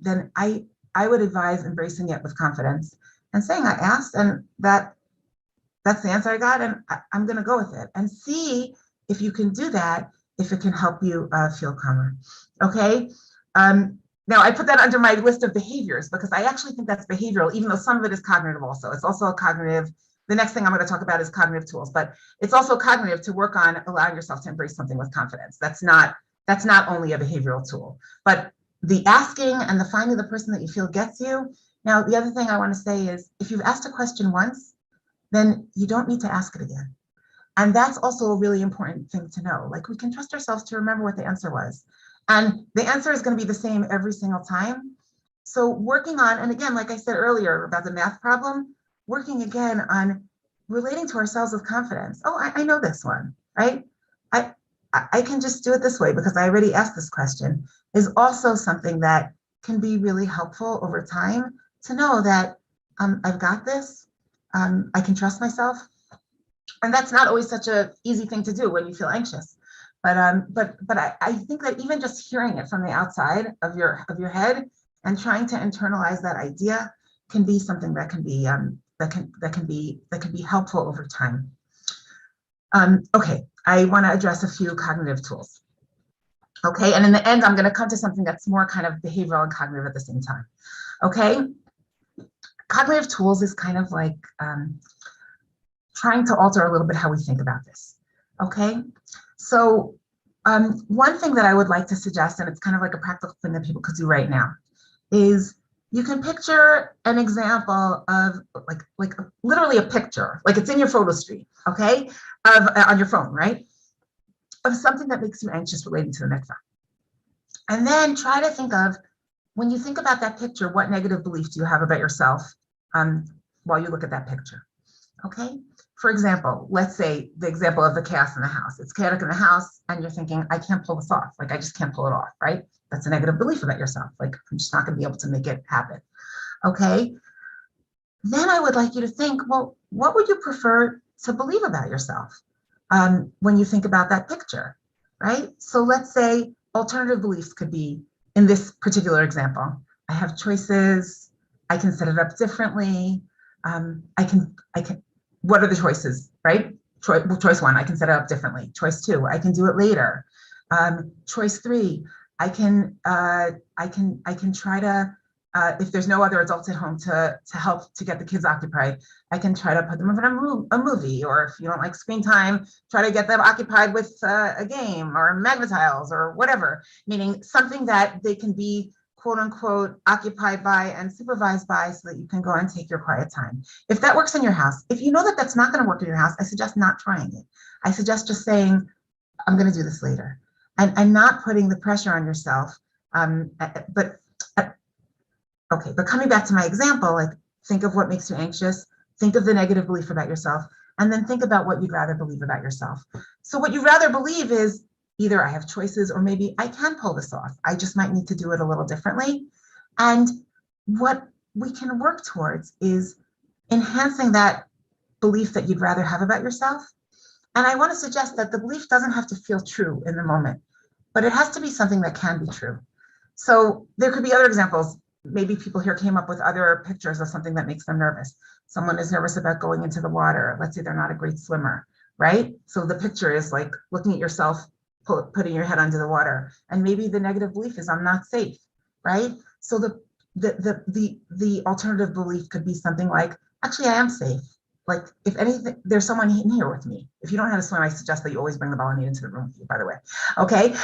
then I would advise embracing it with confidence and saying, I asked, and that's the answer I got, and I'm going to go with it, and see if you can do that, if it can help you feel calmer. Okay. Now I put that under my list of behaviors because I actually think that's behavioral, even though some of it is cognitive also. It's also a cognitive. The next thing I'm going to talk about is cognitive tools, but it's also cognitive to work on allowing yourself to embrace something with confidence. That's not only a behavioral tool, but the asking and the finding the person that you feel gets you. Now, the other thing I want to say is if you've asked a question once, then you don't need to ask it again. And that's also a really important thing to know. Like, we can trust ourselves to remember what the answer was. And the answer is going to be the same every single time. So working on, and again, like I said earlier about the math problem, working again on relating to ourselves with confidence. Oh, I know this one, right? I can just do it this way because I already asked this question, is also something that can be really helpful over time to know that I've got this, I can trust myself. And that's not always such an easy thing to do when you feel anxious. But I think that even just hearing it from the outside of your head and trying to internalize that idea can be something that can be helpful over time. Okay, I want to address a few cognitive tools. Okay, and in the end, I'm going to come to something that's more kind of behavioral and cognitive at the same time. Okay, cognitive tools is kind of like trying to alter a little bit how we think about this. Okay, so one thing that I would like to suggest, and it's kind of like a practical thing that people could do right now, is you can picture an example of like literally a picture, like it's in your photo stream, okay, of on your phone, right, of something that makes you anxious relating to the mikveh. And then try to think of, when you think about that picture, what negative belief do you have about yourself while you look at that picture, okay? For example, let's say the example of the chaos in the house. It's chaotic in the house and you're thinking, I can't pull this off. Like, I just can't pull it off, right? That's a negative belief about yourself. Like, I'm just not going to be able to make it happen. Okay. Then I would like you to think, well, what would you prefer to believe about yourself when you think about that picture, right? So let's say alternative beliefs could be, in this particular example, I have choices. I can set it up differently. I can, what are the choices, right? Choice one, I can set it up differently. Choice two, I can do it later. Choice three, I can try to, if there's no other adults at home to help to get the kids occupied, I can try to put them in a movie, or if you don't like screen time, try to get them occupied with a game or Magna Tiles or whatever, meaning something that they can be quote unquote occupied by and supervised by so that you can go and take your quiet time. If that works in your house, if you know that that's not going to work in your house, I suggest not trying it. I suggest just saying, I'm going to do this later, and not putting the pressure on yourself. Okay, but coming back to my example, like, think of what makes you anxious, think of the negative belief about yourself, and then think about what you'd rather believe about yourself. So what you'd rather believe is either I have choices, or maybe I can pull this off. I just might need to do it a little differently. And what we can work towards is enhancing that belief that you'd rather have about yourself. And I want to suggest that the belief doesn't have to feel true in the moment, but it has to be something that can be true. So there could be other examples. Maybe people here came up with other pictures of something that makes them nervous. Someone is nervous about going into the water. Let's say they're not a great swimmer, right? So the picture is like looking at yourself, putting your head under the water. And maybe the negative belief is I'm not safe, right? So the alternative belief could be something like, actually, I am safe. Like, if anything, there's someone in here with me. If you don't know how to swim, I suggest that you always bring the volleyball into the room with you, by the way. Okay,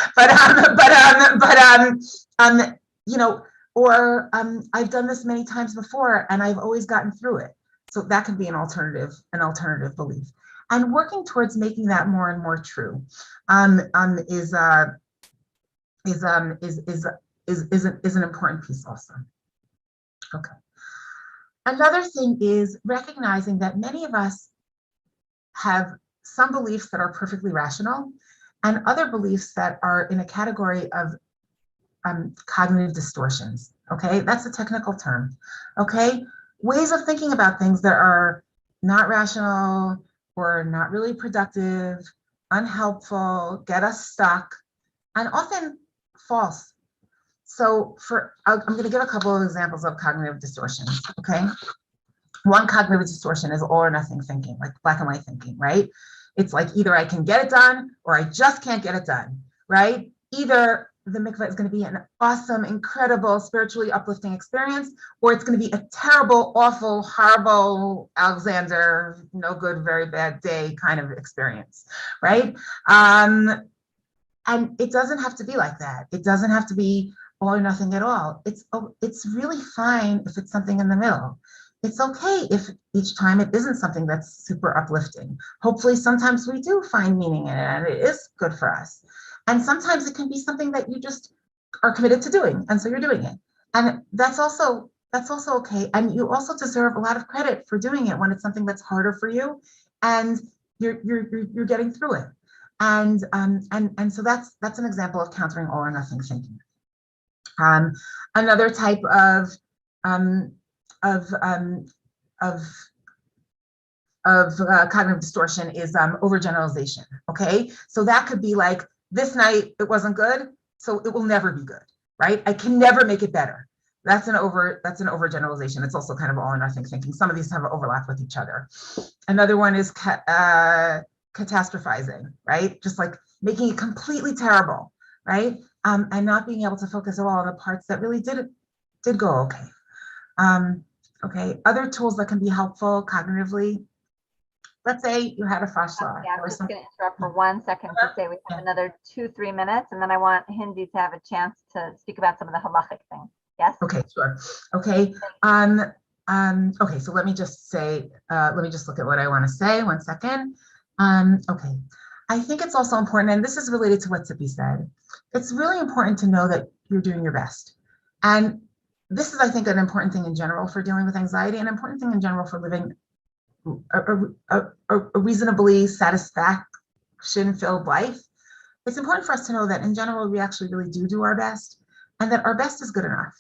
you know, or I've done this many times before and I've always gotten through it. So that could be an alternative belief. And working towards making that more and more true is an important piece also. Okay. Another thing is recognizing that many of us have some beliefs that are perfectly rational and other beliefs that are in a category of cognitive distortions. Okay, that's a technical term. Okay, ways of thinking about things that are not rational, or not really productive, unhelpful, get us stuck, and often false. So I'm going to give a couple of examples of cognitive distortions, okay? One cognitive distortion is all or nothing thinking, like black and white thinking, right? It's like either I can get it done or I just can't get it done, right? Either the mikveh is going to be an awesome, incredible, spiritually uplifting experience, or it's going to be a terrible, awful, horrible, Alexander, no good, very bad day kind of experience, right? And it doesn't have to be like that. It doesn't have to be all or nothing at all. It's really fine if it's something in the middle. It's okay if each time it isn't something that's super uplifting. Hopefully sometimes we do find meaning in it and it is good for us. And sometimes it can be something that you just are committed to doing, and so you're doing it. And that's also okay. And you also deserve a lot of credit for doing it when it's something that's harder for you and you're getting through it. And so that's an example of countering all or nothing thinking. Another type of cognitive distortion is overgeneralization. Okay, so that could be like, this night it wasn't good, so it will never be good, right? I can never make it better. That's an overgeneralization. It's also kind of all or nothing thinking. Some of these have overlap with each other. Another one is catastrophizing, right? Just like making it completely terrible, right? And not being able to focus at all on the parts that really did go okay. Okay, other tools that can be helpful cognitively. Let's say you had a fashla. Yeah, I'm just going to interrupt for 1 second to say we have another 2-3 minutes, and then I want Hindi to have a chance to speak about some of the halachic things. Yes? Okay, sure. Okay. Okay, so let me just say, let me just look at what I want to say. 1 second. Okay. I think it's also important, and this is related to what Tzipi said. It's really important to know that you're doing your best. And this is, I think, an important thing in general for dealing with anxiety, and an important thing in general for living a reasonably satisfaction-filled life. It's important for us to know that in general, we actually really do our best, and that our best is good enough.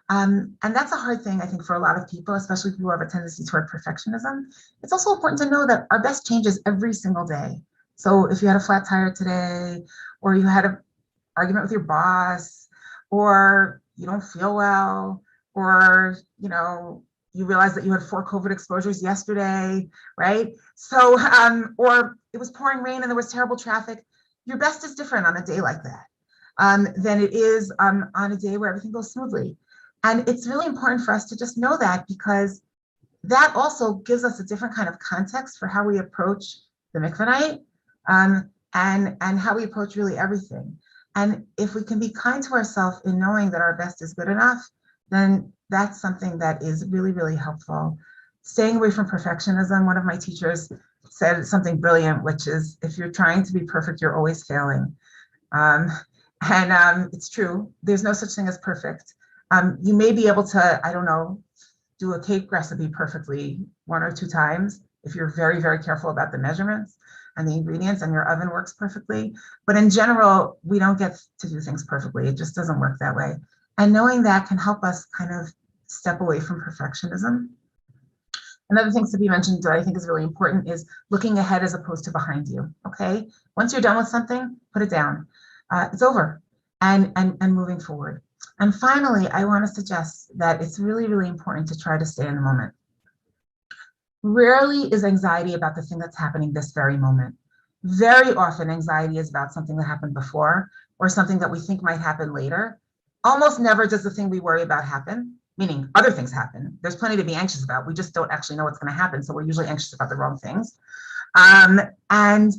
And that's a hard thing, I think, for a lot of people, especially people who have a tendency toward perfectionism. It's also important to know that our best changes every single day. So if you had a flat tire today, or you had an argument with your boss, or you don't feel well, or you realize that you had 4 COVID exposures yesterday, right? So, or it was pouring rain and there was terrible traffic. Your best is different on a day like that than it is on a day where everything goes smoothly. And it's really important for us to just know that, because that also gives us a different kind of context for how we approach the mikveh night and how we approach really everything. And if we can be kind to ourselves in knowing that our best is good enough, then that's something that is really, really helpful. Staying away from perfectionism. One of my teachers said something brilliant, which is, if you're trying to be perfect, you're always failing. It's true. There's no such thing as perfect. You may be able to, I don't know, do a cake recipe perfectly 1 or 2 times if you're very, very careful about the measurements and the ingredients and your oven works perfectly. But in general, we don't get to do things perfectly. It just doesn't work that way. And knowing that can help us kind of step away from perfectionism. Another thing to be mentioned that I think is really important is looking ahead as opposed to behind you, okay? Once you're done with something, put it down. It's over, and moving forward. And finally, I want to suggest that it's really, really important to try to stay in the moment. Rarely is anxiety about the thing that's happening this very moment. Very often, anxiety is about something that happened before or something that we think might happen later. Almost never does the thing we worry about happen, meaning other things happen. There's plenty to be anxious about. We just don't actually know what's going to happen. So we're usually anxious about the wrong things. And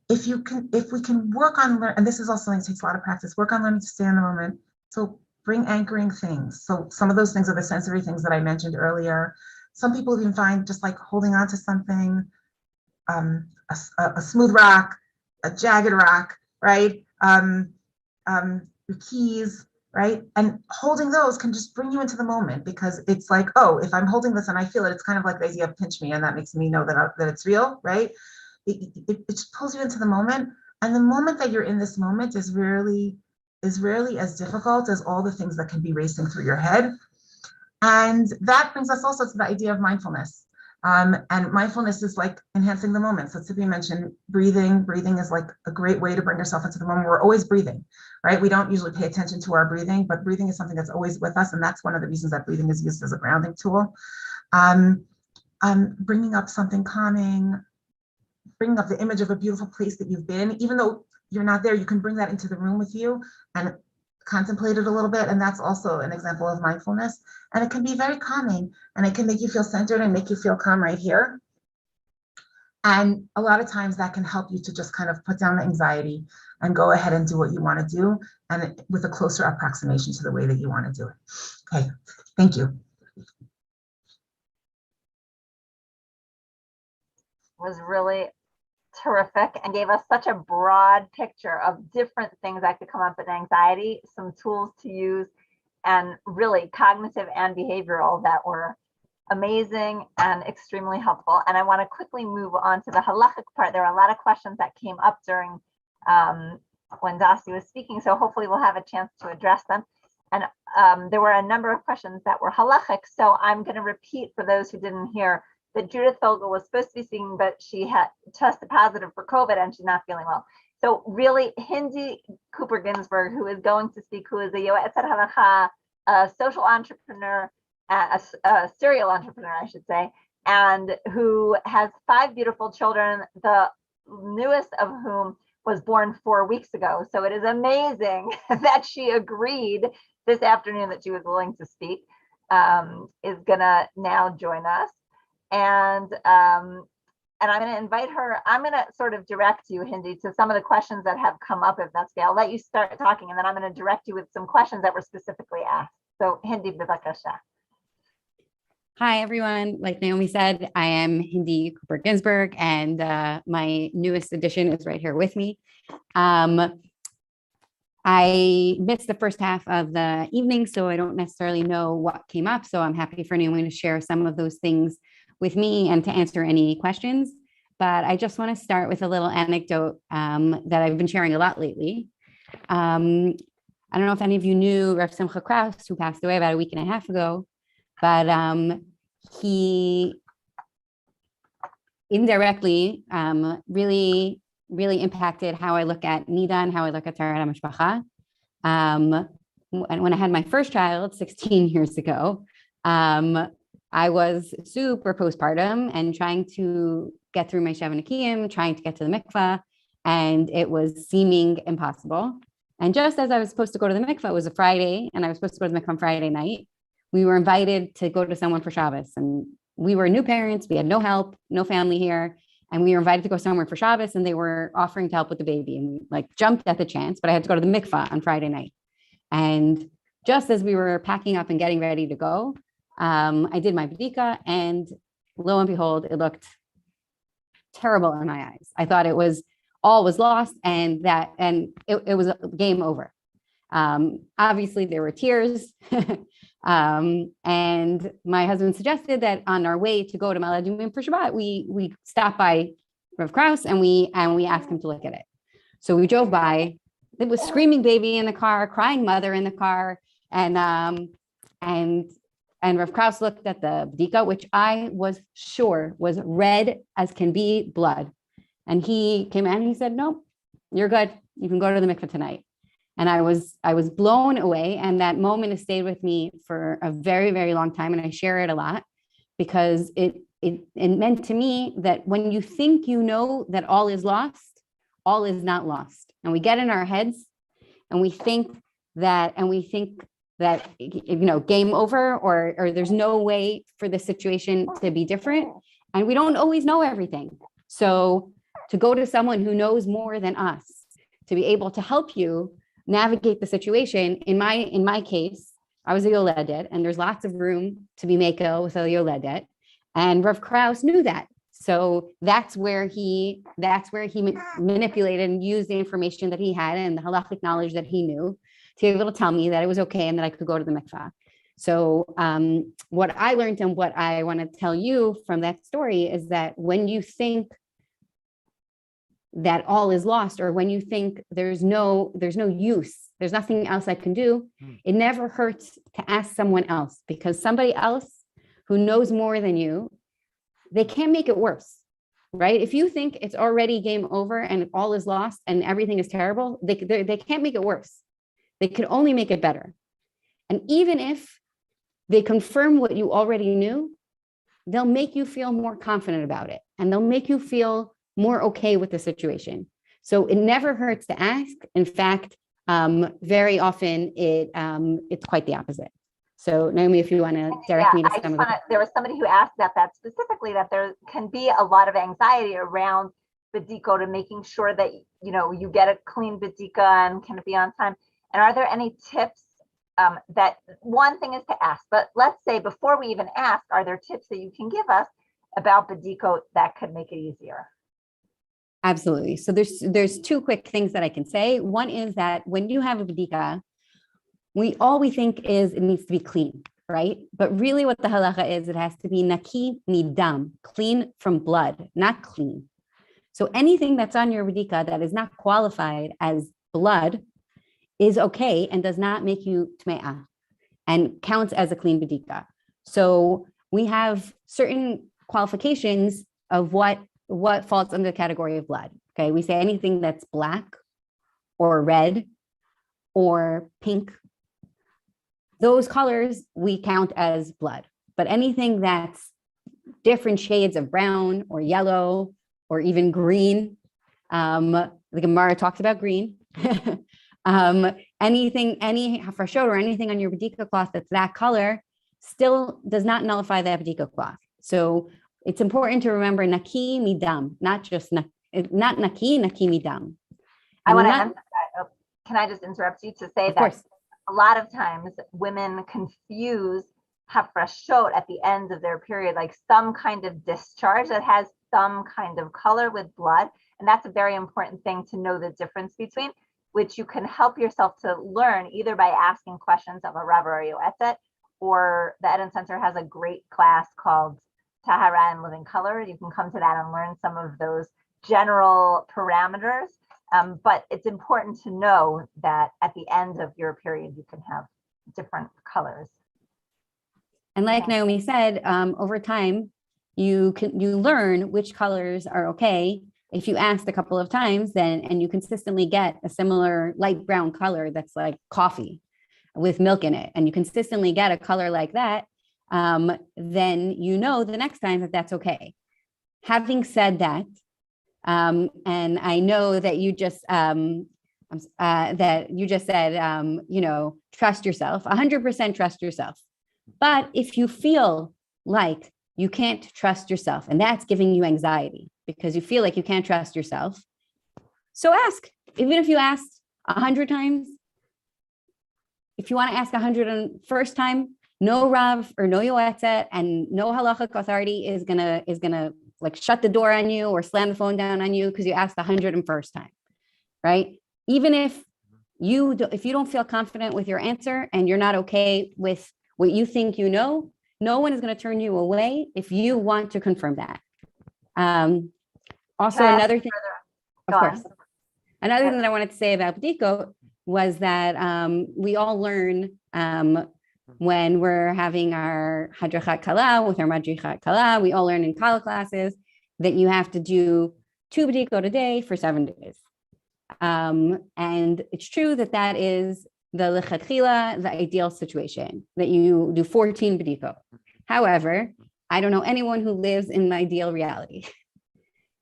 if we can work on, and this is also something that takes a lot of practice, work on learning to stay in the moment. So bring anchoring things. So some of those things are the sensory things that I mentioned earlier. Some people even find just like holding on to something, a smooth rock, a jagged rock, right? Your keys, right? And holding those can just bring you into the moment, because it's like, oh, if I'm holding this and I feel it, it's kind of like the idea of pinch me, and that makes me know that it's real, right? It just pulls you into the moment. And the moment that you're in this moment is rarely as difficult as all the things that can be racing through your head. And that brings us also to the idea of mindfulness. And mindfulness is like enhancing the moment. So Tiffany mentioned breathing. Breathing is like a great way to bring yourself into the moment. We're always breathing, right? We don't usually pay attention to our breathing, but breathing is something that's always with us. And that's one of the reasons that breathing is used as a grounding tool. Bringing up something calming, bringing up the image of a beautiful place that you've been, even though you're not there, you can bring that into the room with you and contemplate it a little bit. And that's also an example of mindfulness. And it can be very calming, and it can make you feel centered and make you feel calm right here. And a lot of times that can help you to just kind of put down the anxiety and go ahead and do what you want to do, and with a closer approximation to the way that you want to do it. Okay, thank you. Was really terrific and gave us such a broad picture of different things that could come up with anxiety, some tools to use, and really cognitive and behavioral that were amazing and extremely helpful. And I want to quickly move on to the halachic part. There were a lot of questions that came up during when Dasi was speaking, so hopefully we'll have a chance to address them. And there were a number of questions that were halachic, so I'm going to repeat for those who didn't hear that Judith Fogel was supposed to be speaking, but she had tested positive for COVID and she's not feeling well. So really, Hindi Cooper Ginsburg, who is going to speak, who is a yoetzet halacha, a social entrepreneur, a serial entrepreneur, I should say, and who has 5 beautiful children, the newest of whom was born 4 weeks ago. So it is amazing that she agreed this afternoon that she was willing to speak, is gonna now join us. And I'm going to invite her. I'm going to sort of direct you, Hindi, to some of the questions that have come up, if that's okay. I'll let you start talking, and then I'm going to direct you with some questions that were specifically asked. So Hindi, bivakasha. Hi, everyone. Like Naomi said, I am Hindi Cooper Ginsburg, and my newest addition is right here with me. I missed the first half of the evening, so I don't necessarily know what came up. So I'm happy for Naomi to share some of those things with me and to answer any questions. But I just want to start with a little anecdote that I've been sharing a lot lately. I don't know if any of you knew Rav Simcha Kraus, who passed away about a week and a half ago, but he indirectly really impacted how I look at Nida and how I look at Taharat HaMishpacha. And when I had my first child 16 years ago, I was super postpartum and trying to get through my Sheva Nekiyim, trying to get to the mikveh, and it was seeming impossible. And just as I was supposed to go to the mikveh, it was a Friday, and I was supposed to go to the mikveh on Friday night, we were invited to go to someone for Shabbos. And we were new parents, we had no help, no family here, and we were invited to go somewhere for Shabbos, and they were offering to help with the baby. And we like jumped at the chance, but I had to go to the mikveh on Friday night. And just as we were packing up and getting ready to go, I did my bdika, and lo and behold, it looked terrible in my eyes. I thought it was all was lost, and it was a game over. Obviously, there were tears, and my husband suggested that on our way to go to Maladimim for Shabbat, we stop by Rav Kraus and we asked him to look at it. So we drove by. It was screaming baby in the car, crying mother in the car, and Rav Kraus looked at the bdika, which I was sure was red as can be blood. And he came in and he said, "No, you're good. You can go to the mikveh tonight." And I was blown away. And that moment has stayed with me for a very, very long time. And I share it a lot because it meant to me that when you think you know that all is lost, all is not lost. And we get in our heads and we think that, game over, or there's no way for the situation to be different. And we don't always know everything. So to go to someone who knows more than us, to be able to help you navigate the situation. In my case, I was a yoledet, and there's lots of room to be mekel with a yoledet. And Rav Kraus knew that. So that's where he manipulated and used the information that he had and the halachic knowledge that he knew to be able to tell me that it was okay and that I could go to the mikvah. So what I learned and what I want to tell you from that story is that when you think that all is lost, or when you think there's no use, there's nothing else I can do, it never hurts to ask someone else, because somebody else who knows more than you they can't make it worse, right? If you think it's already game over and all is lost and everything is terrible, they can't make it worse. They could only make it better. And even if they confirm what you already knew, they'll make you feel more confident about it, and they'll make you feel more okay with the situation. So it never hurts to ask. In fact, very often it's quite the opposite. So Naomi, if you want to direct me to some of the... There was somebody who asked about that specifically, that there can be a lot of anxiety around Badiko, to making sure that, you know, you get a clean Badika and can it be on time. And are there any tips that, one thing is to ask, but let's say before we even ask, are there tips that you can give us about Badiko that could make it easier? Absolutely. So there's two quick things that I can say. One is that when you have a Badika, we think is it needs to be clean, right? But really what the halacha is, it has to be naki midam, clean from blood, not clean. So anything that's on your Badika that is not qualified as blood is okay and does not make you tme'ah and counts as a clean Badika. So we have certain qualifications of what falls under the category of blood. Okay, we say anything that's black or red or pink, those colors we count as blood. But anything that's different shades of brown or yellow or even green, the Gemara talks about green. Anything, any hafrashot or anything on your Badika cloth that's that color still does not nullify the Badika cloth. So it's important to remember naki midam, not just not naki midam. I want to, can I just interrupt you to say that a lot of times women confuse hafrashot at the end of their period, like some kind of discharge that has some kind of color with blood. And that's a very important thing to know the difference between, which you can help yourself to learn either by asking questions of a Rav or a Yoetzet, or the Eden Center has a great class called Tahara and Living Color. You can come to that and learn some of those general parameters. But it's important to know that at the end of your period, you can have different colors. And like Naomi said, over time, you learn which colors are okay. If you asked a couple of times, and you consistently get a similar light brown color that's like coffee with milk in it, and you consistently get a color like that, then you know the next time that that's okay. Having said that, and I know that you just said, you know, trust yourself, 100% trust yourself. But if you feel like you can't trust yourself, and that's giving you anxiety because you feel like you can't trust yourself, so ask. Even if you asked 100 times, if you want to ask 101st time, no Rav or no Yoetzet and no halachic authority is gonna like shut the door on you or slam the phone down on you because you asked 101st time, right? Even if you don't feel confident with your answer and you're not okay with what you think you know, no one is going to turn you away if you want to confirm that. Also, another thing, of course, another thing that I wanted to say about Badiko was that we all learn when we're having our Hadrachat Kala with our Madrichat Kala, we all learn in Kala classes that you have to do 2 Badikot a day for 7 days. And it's true that is the lechatchila, the ideal situation, that you do 14 Badikot. However, I don't know anyone who lives in the ideal reality.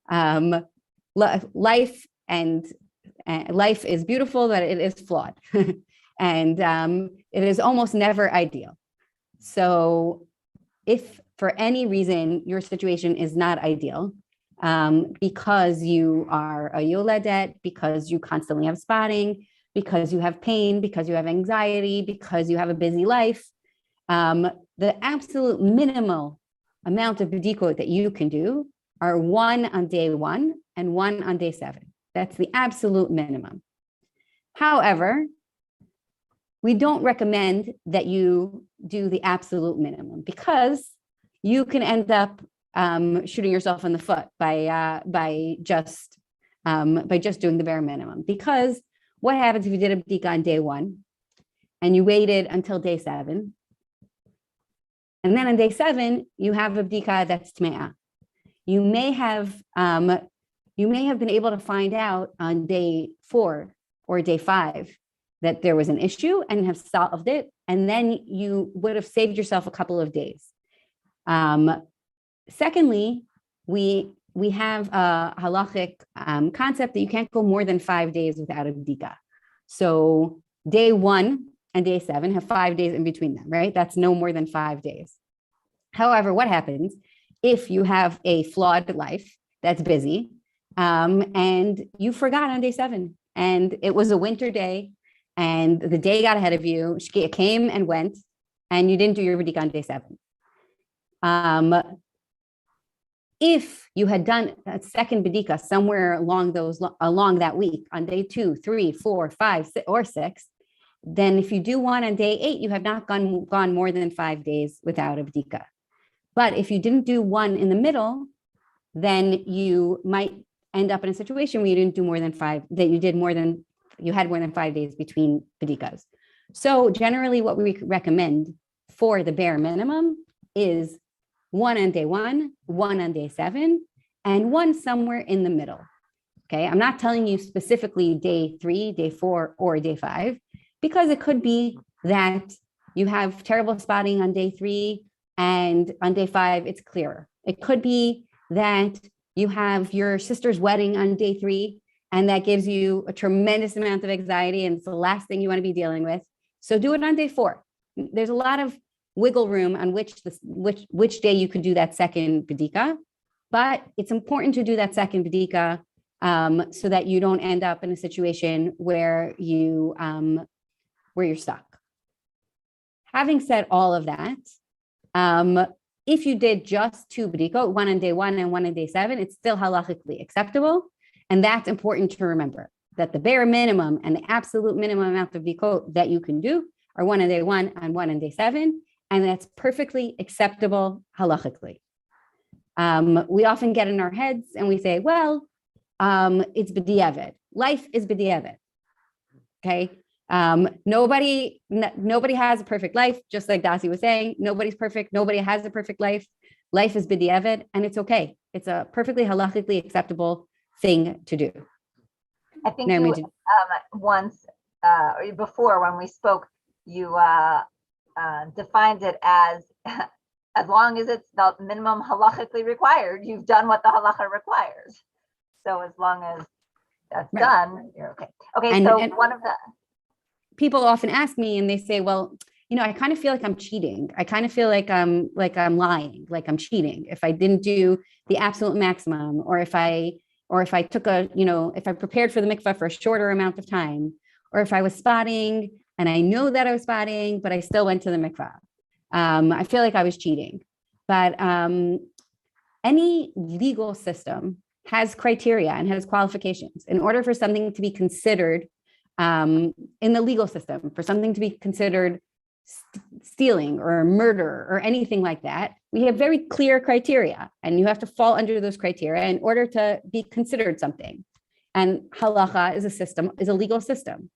Life is beautiful, but it is flawed. And it is almost never ideal. So if for any reason your situation is not ideal, because you are a yoledet, because you constantly have spotting, because you have pain, because you have anxiety, because you have a busy life, the absolute minimal amount of bidikot that you can do are 1 on day 1 and 1 on day 7. That's the absolute minimum. However, we don't recommend that you do the absolute minimum because you can end up shooting yourself in the foot by just doing the bare minimum. Because what happens if you did a bdika on day 1 and you waited until day 7, and then on day 7 you have a bdika that's tme'ah, you may have been able to find out on day 4 or day 5 that there was an issue and have solved it, and then you would have saved yourself a couple of days. Secondly, we have a halachic concept that you can't go more than 5 days without a bdika. So day 1 and day 7 have 5 days in between them, right? That's no more than 5 days. However, what happens if you have a flawed life that's busy and you forgot on day 7 and it was a winter day and the day got ahead of you, Shkia came and went, and you didn't do your bdika on day 7. If you had done a second bdika somewhere along that week on day 2, 3, 4, 5, 6, or 6, then if you do one on day 8, you have not gone more than 5 days without a bdika. But if you didn't do one in the middle, then you might end up in a situation where you didn't do more than 5, that you had more than 5 days between bdikas. So generally what we recommend for the bare minimum is 1 on day 1, 1 on day 7, and 1 somewhere in the middle. Okay, I'm not telling you specifically day 3, day 4, or day 5, because it could be that you have terrible spotting on day 3 and on day 5 it's clearer. It could be that you have your sister's wedding on day 3 and that gives you a tremendous amount of anxiety and it's the last thing you want to be dealing with. So do it on day 4. There's a lot of wiggle room on which day you could do that second bdika, but it's important to do that second bdika so that you don't end up in a situation where you're stuck. Having said all of that, if you did just 2 bdikot, 1 on day 1 and 1 on day 7, it's still halachically acceptable. And that's important to remember, that the bare minimum and the absolute minimum amount of bdikot that you can do are 1 on day 1 and 1 on day 7. And that's perfectly acceptable halachically. We often get in our heads and we say, well, it's b'diavad. Life is b'diavad. Okay. Nobody has a perfect life, just like Dasi was saying. Nobody's perfect. Nobody has a perfect life. Life is b'diavad, and it's okay. It's a perfectly halachically acceptable thing to do. I think you once or before when we spoke, you defined it as long as it's the minimum halachically required, you've done what the halacha requires. So as long as that's done, you're okay. Okay, and one of the people often ask me and they say, well, I kind of feel like I'm cheating. I kind of feel like I'm lying, like I'm cheating if I didn't do the absolute maximum, or if I took if I prepared for the mikveh for a shorter amount of time, or if I was spotting and I know that I was spotting, but I still went to the mikveh. I feel like I was cheating. But any legal system has criteria and has qualifications. In order for something to be considered in the legal system, for something to be considered stealing or murder or anything like that, we have very clear criteria, and you have to fall under those criteria in order to be considered something. And halacha is a legal system.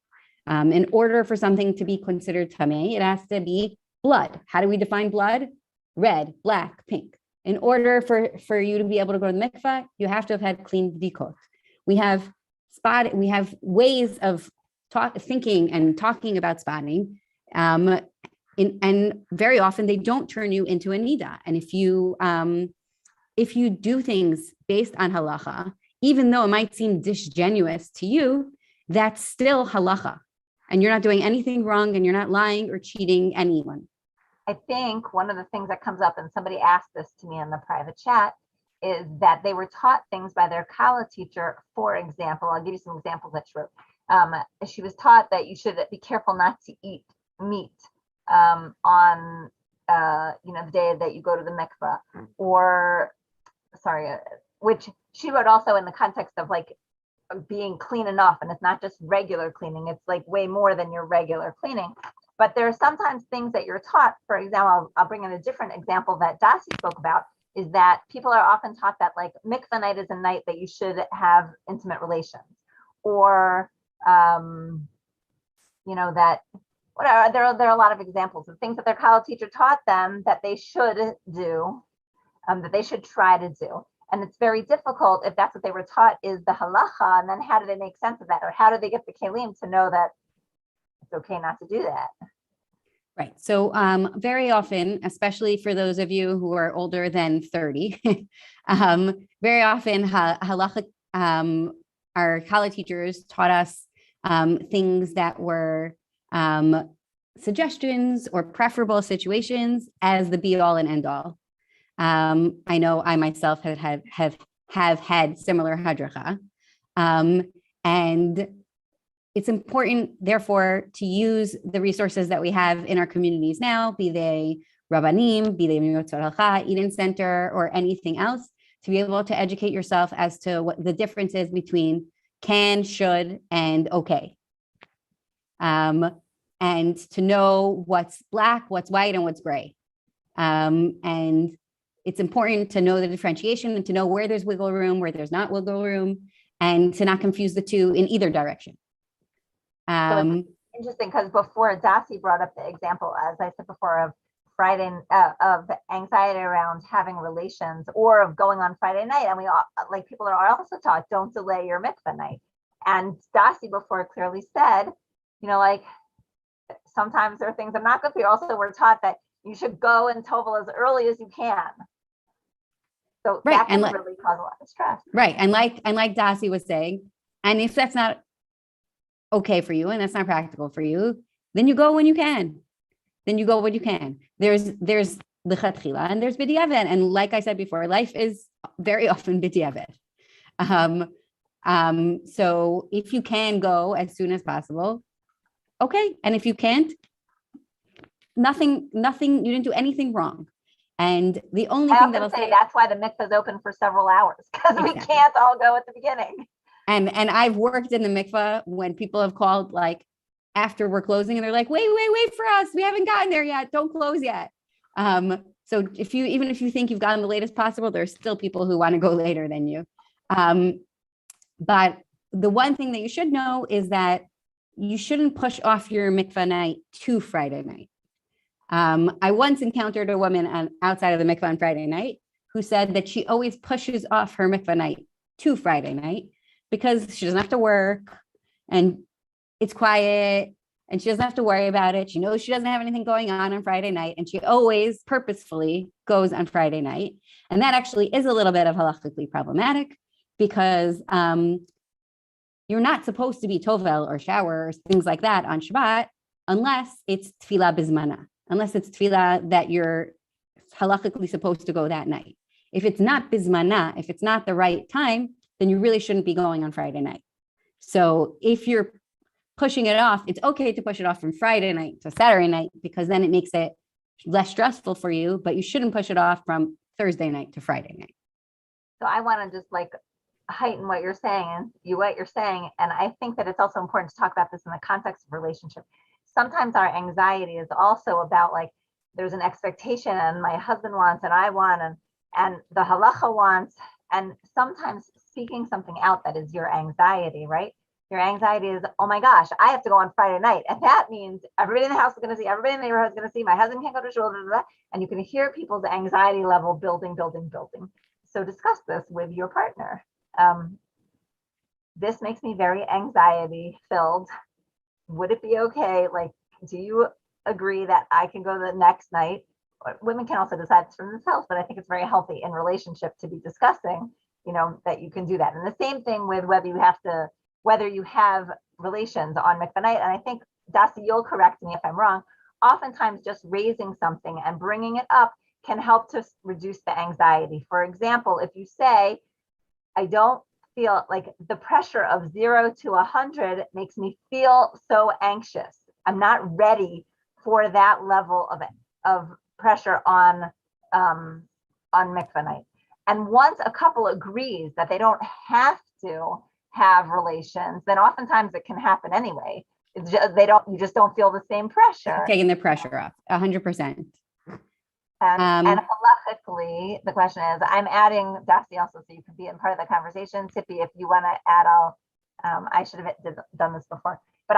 In order for something to be considered tamei, it has to be blood. How do we define blood? Red, black, pink. In order for you to be able to go to the mikveh, you have to have had clean bdikot. We have ways of thinking and talking about spotting, and very often they don't turn you into a nida. And if you do things based on halacha, even though it might seem disingenuous to you, that's still halacha. And you're not doing anything wrong, and you're not lying or cheating anyone. I think one of the things that comes up, and somebody asked this to me in the private chat, is that they were taught things by their Kala teacher. For example, I'll give you some examples that she wrote. She was taught that you should be careful not to eat meat on the day that you go to the mikveh, which she wrote also in the context of like being clean enough, and it's not just regular cleaning, it's like way more than your regular cleaning. But there are sometimes things that you're taught. For example, I'll bring in a different example that Dasi spoke about, is that people are often taught that like mikveh night is a night that you should have intimate relations, or that whatever. There are a lot of examples of things that their college teacher taught them that they should do, that they should try to do. And it's very difficult if that's what they were taught is the halacha, and then how do they make sense of that? Or how do they get the kelim to know that it's okay not to do that? Right. So very often, especially for those of you who are older than 30, very often halacha, our college teachers taught us things that were suggestions or preferable situations as the be all and end all. I know I myself have had similar hadracha, and it's important, therefore, to use the resources that we have in our communities now, be they Rabbanim, be they Miyotzot Halcha, Eden Center, or anything else, to be able to educate yourself as to what the difference is between can, should, and okay. And to know what's black, what's white, and what's gray. And it's important to know the differentiation and to know where there's wiggle room, where there's not wiggle room, and to not confuse the two in either direction. So it's interesting because before Dasi brought up the example, as I said before, of Friday, of anxiety around having relations or of going on Friday night. And we all, like, people are also taught, don't delay your mikveh night. And Dasi before clearly said, you know, like, sometimes there are things that are not good for you. Also, we're taught that you should go and tovel as early as you can. So right, that can and really cause a lot of stress. Right. And like Dasi was saying, and if that's not okay for you and that's not practical for you, then you go when you can. Then you go when you can. There's l'chatchila and there's b'diavad. And like I said before, life is very often b'diavad. So if you can go as soon as possible, okay. And if you can't, nothing, you didn't do anything wrong. And the only thing that I'll say, that's why the mikveh is open for several hours, because we can't all go at the beginning. And I've worked in the mikveh when people have called like after we're closing and they're like, wait for us. We haven't gotten there yet. Don't close yet. So even if you think you've gotten the latest possible, there's still people who want to go later than you. But the one thing that you should know is that you shouldn't push off your mikveh night to Friday night. I once encountered a woman outside of the mikveh on Friday night who said that she always pushes off her mikveh night to Friday night because she doesn't have to work and it's quiet and she doesn't have to worry about it. She knows she doesn't have anything going on Friday night, and she always purposefully goes on Friday night. And that actually is a little bit of halachically problematic because you're not supposed to be tovel or shower or things like that on Shabbat unless it's tefillah bizmana, unless it's tefillah that you're halachically supposed to go that night. If it's not bizmana, if it's not the right time, then you really shouldn't be going on Friday night. So if you're pushing it off, it's okay to push it off from Friday night to Saturday night because then it makes it less stressful for you, but you shouldn't push it off from Thursday night to Friday night. So I want to just like heighten what you're saying, and I think that it's also important to talk about this in the context of relationship. Sometimes our anxiety is also about like there's an expectation and my husband wants and I want and the halacha wants, and sometimes speaking something out that is your anxiety, right? Your anxiety is, oh my gosh, I have to go on Friday night. And that means everybody in the house is going to see, everybody in the neighborhood is going to see, my husband can't go to shul, and you can hear people's anxiety level building. So discuss this with your partner. This makes me very anxiety filled. Would it be okay? Like, do you agree that I can go the next night? Women can also decide this for themselves, but I think it's very healthy in relationship to be discussing, you know, that you can do that. And the same thing with whether you have relations on mikveh night. And I think, Dasi, you'll correct me if I'm wrong. Oftentimes just raising something and bringing it up can help to reduce the anxiety. For example, if you say, I don't feel like the pressure of 0 to 100 makes me feel so anxious. I'm not ready for that level of pressure on mikveh night. And once a couple agrees that they don't have to have relations, then oftentimes it can happen anyway. It's just, you just don't feel the same pressure. Taking the pressure off, 100%. And halachically, the question is, I'm adding Dasi also, so you can be in part of the conversation. Tippy, if you want to add, I should have done this before, but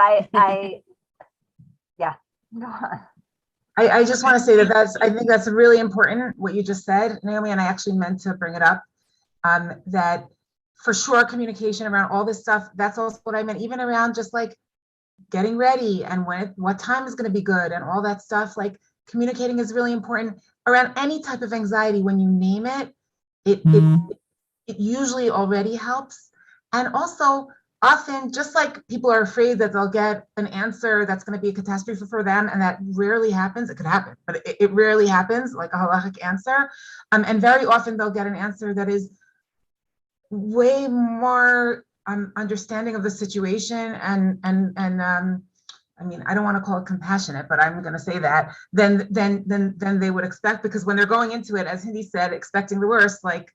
yeah, go on. I just want to say that I think that's really important what you just said, Naomi, and I actually meant to bring it up. that for sure communication around all this stuff, that's also what I meant, even around just like getting ready and what time is going to be good and all that stuff. Like communicating is really important around any type of anxiety. When you name it, it usually already helps. And also often, just like people are afraid that they'll get an answer that's going to be a catastrophe for them, and that rarely happens. It could happen, but it rarely happens, like a halachic answer. And very often they'll get an answer that is way more understanding of the situation and I mean, I don't want to call it compassionate, but I'm going to say that then they would expect, because when they're going into it, as Hindi said, expecting the worst, like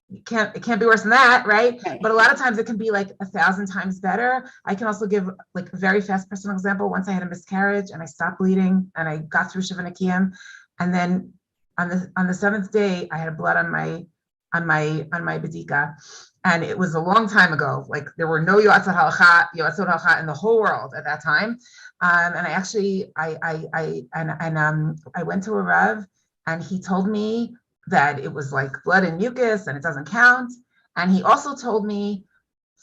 it can't be worse than that, right? But a lot of times it can be like 1,000 times better. I can also give like a very fast personal example. Once I had a miscarriage and I stopped bleeding and I got through Shiva Nekiyim, and then on the seventh day I had blood on my bedika, and it was a long time ago. Like there were no yoatzot halacha in the whole world at that time. And I actually I went to a Rav, and he told me that it was like blood and mucus and it doesn't count. And he also told me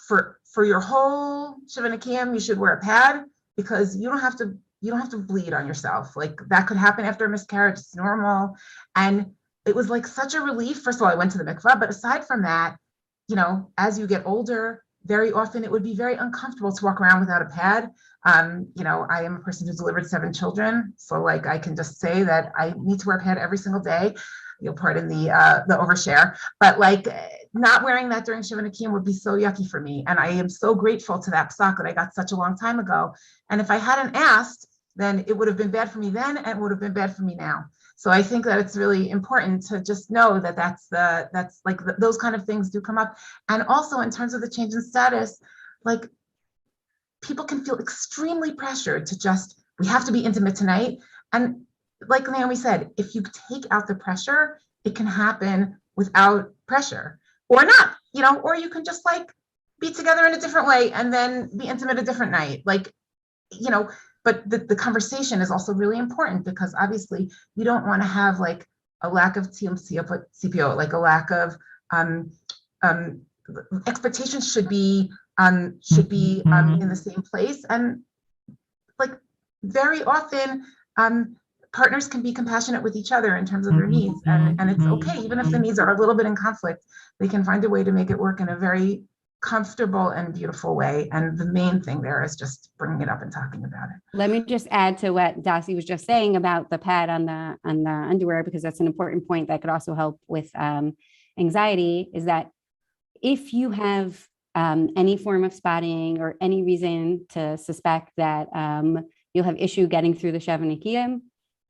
for your whole Shiva Nekiyim, you should wear a pad, because you don't have to bleed on yourself. Like that could happen after a miscarriage, it's normal. And it was like such a relief. First of all, I went to the mikveh, but aside from that, you know, as you get older, very often it would be very uncomfortable to walk around without a pad. You know, I am a person who delivered 7 children. So like, I can just say that I need to wear a pad every single day. You'll pardon the overshare, but like not wearing that during Shiva Nekiyim would be so yucky for me. And I am so grateful to that psak that I got such a long time ago. And if I hadn't asked, then it would have been bad for me then, and it would have been bad for me now. So I think that it's really important to just know that those kind of things do come up. And also in terms of the change in status, like people can feel extremely pressured to just, we have to be intimate tonight. And like Naomi said, if you take out the pressure, it can happen without pressure, or not, you know, or you can just like be together in a different way and then be intimate a different night. Like, you know, but the conversation is also really important, because obviously you don't want to have like a lack of CPO, like a lack of expectations should be in the same place. And like very often partners can be compassionate with each other in terms of their needs, and it's okay, even if the needs are a little bit in conflict, they can find a way to make it work in a very comfortable and beautiful way. And the main thing there is just bringing it up and talking about it. Let me just add to what Dasi was just saying about the pad on the underwear, because that's an important point that could also help with anxiety, is that if you have any form of spotting or any reason to suspect that you'll have issue getting through the Shiva Nekiyim,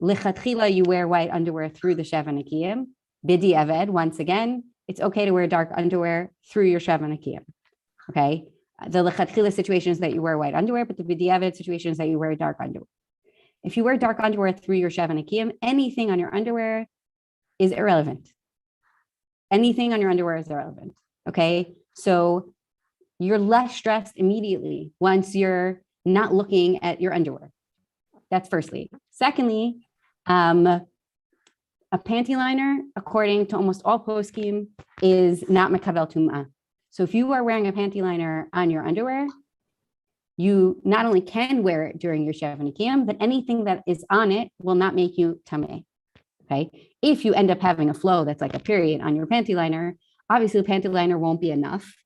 lichatchila, you wear white underwear through the Shiva Nekiyim. Bidi Aved, once again, it's okay to wear dark underwear through your Shiva Nekiyim. Okay, the lechatchila situation is that you wear white underwear, but the b'diavad situation is that you wear dark underwear. If you wear dark underwear through your Shiva Nekiyim, anything on your underwear is irrelevant. Anything on your underwear is irrelevant. Okay, so you're less stressed immediately once you're not looking at your underwear. That's firstly. Secondly, a panty liner, according to almost all poskim, is not mekavel tum'ah. So if you are wearing a panty liner on your underwear, you not only can wear it during your Shiva Nekiyim, but anything that is on it will not make you tameh. Okay. If you end up having a flow that's like a period on your panty liner, obviously the panty liner won't be enough,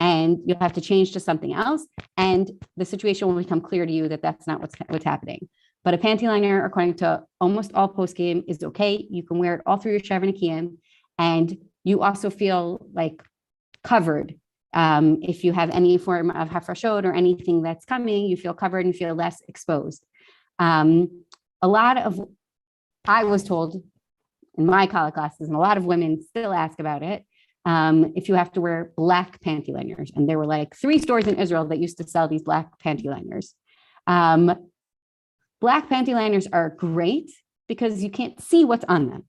and you'll have to change to something else. And the situation will become clear to you that that's not what's happening. But a panty liner, according to almost all poskim, is okay. You can wear it all through your Shiva Nekiyim, and you also feel like covered. If you have any form of hafrashot or anything that's coming, you feel covered and feel less exposed. I was told in my college classes, and a lot of women still ask about it, if you have to wear black panty liners. And there were like 3 stores in Israel that used to sell these black panty liners. Black panty liners are great because you can't see what's on them.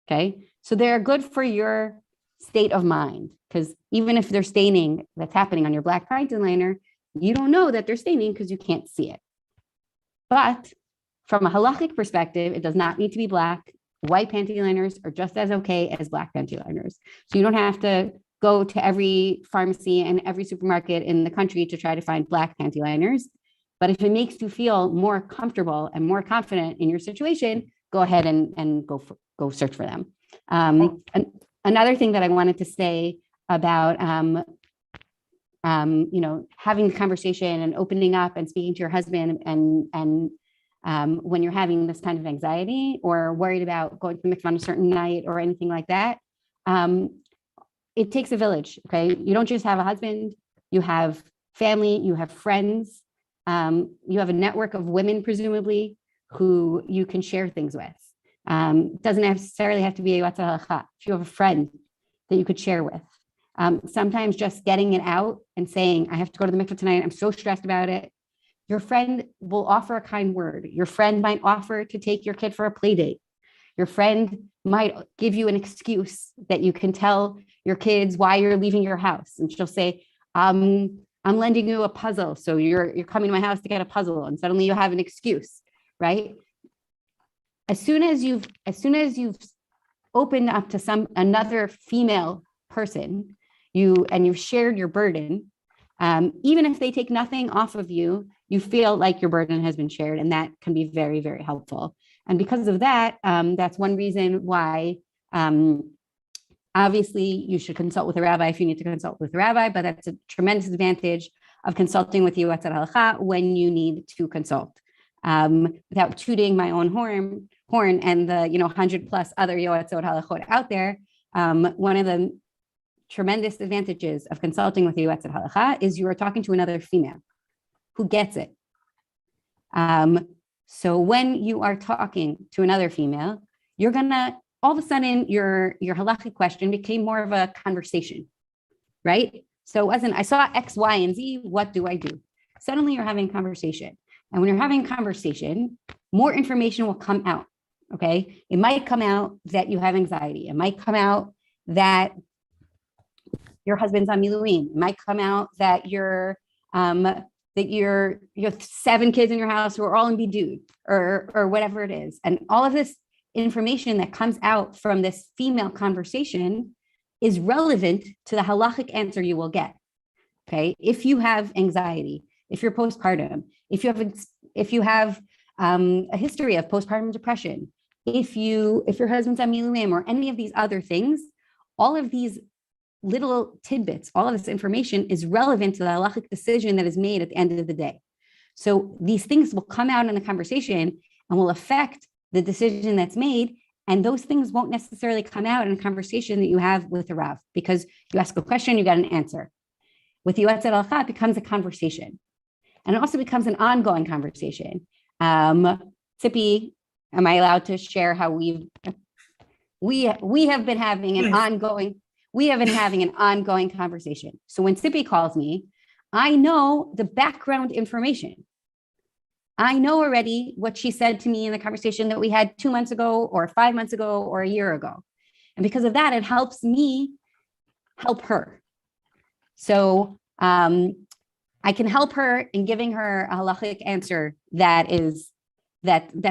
Okay, so they're good for your state of mind, because even if there's staining that's happening on your black panty liner, you don't know that they're staining because you can't see it. But from a halachic perspective, it does not need to be black. white panty liners are just as okay as black panty liners. So you don't have to go to every pharmacy and every supermarket in the country to try to find black panty liners. But if it makes you feel more comfortable and more confident in your situation, go ahead and go search for them. And another thing that I wanted to say about having the conversation and opening up and speaking to your husband and when you're having this kind of anxiety or worried about going to the mikveh on a certain night or anything like that, it takes a village, okay? You don't just have a husband, you have family, you have friends, you have a network of women, presumably, who you can share things with. It doesn't necessarily have to be a yotzei halacha. If you have a friend that you could share with. Sometimes just getting it out and saying, I have to go to the mikveh tonight, I'm so stressed about it. Your friend will offer a kind word. Your friend might offer to take your kid for a play date. Your friend might give you an excuse that you can tell your kids why you're leaving your house. And she'll say, I'm lending you a puzzle. So you're coming to my house to get a puzzle. And suddenly you have an excuse, right? As soon as you've opened up to another female person, you've shared your burden, even if they take nothing off of you, you feel like your burden has been shared, and that can be very, very helpful. And because of that, that's one reason why obviously you should consult with a rabbi if you need to consult with a rabbi, but that's a tremendous advantage of consulting with you at halacha when you need to consult. Without tooting my own horn and the 100 plus other yoatzot halachot out there, one of the tremendous advantages of consulting with you at halacha is you are talking to another female who gets it. So when you are talking to another female, you're gonna, all of a sudden your halachic question became more of a conversation, right? So it wasn't, I saw X, Y, and Z, what do I do? Suddenly you're having a conversation. And when you're having a conversation, more information will come out, okay? It might come out that you have anxiety. It might come out that your husband's on miluim. It might come out that you have 7 kids in your house who are all in bidud or whatever it is. And all of this information that comes out from this female conversation is relevant to the halachic answer you will get, okay? If you have anxiety, if you're postpartum, if you have a history of postpartum depression, if your husband's on miluim or any of these other things, all of these little tidbits, all of this information is relevant to the halachic decision that is made at the end of the day. So these things will come out in the conversation and will affect the decision that's made. And those things won't necessarily come out in a conversation that you have with a Rav, because you ask a question, you got an answer. With the yoatzei halacha, it becomes a conversation. And it also becomes an ongoing conversation. Tzipi, am I allowed to share how we have been having an ongoing conversation. So when Tzipi calls me, I know the background information. I know already what she said to me in the conversation that we had 2 months ago or 5 months ago or a year ago. And because of that, it helps me help her. So I can help her in giving her a halachic answer that's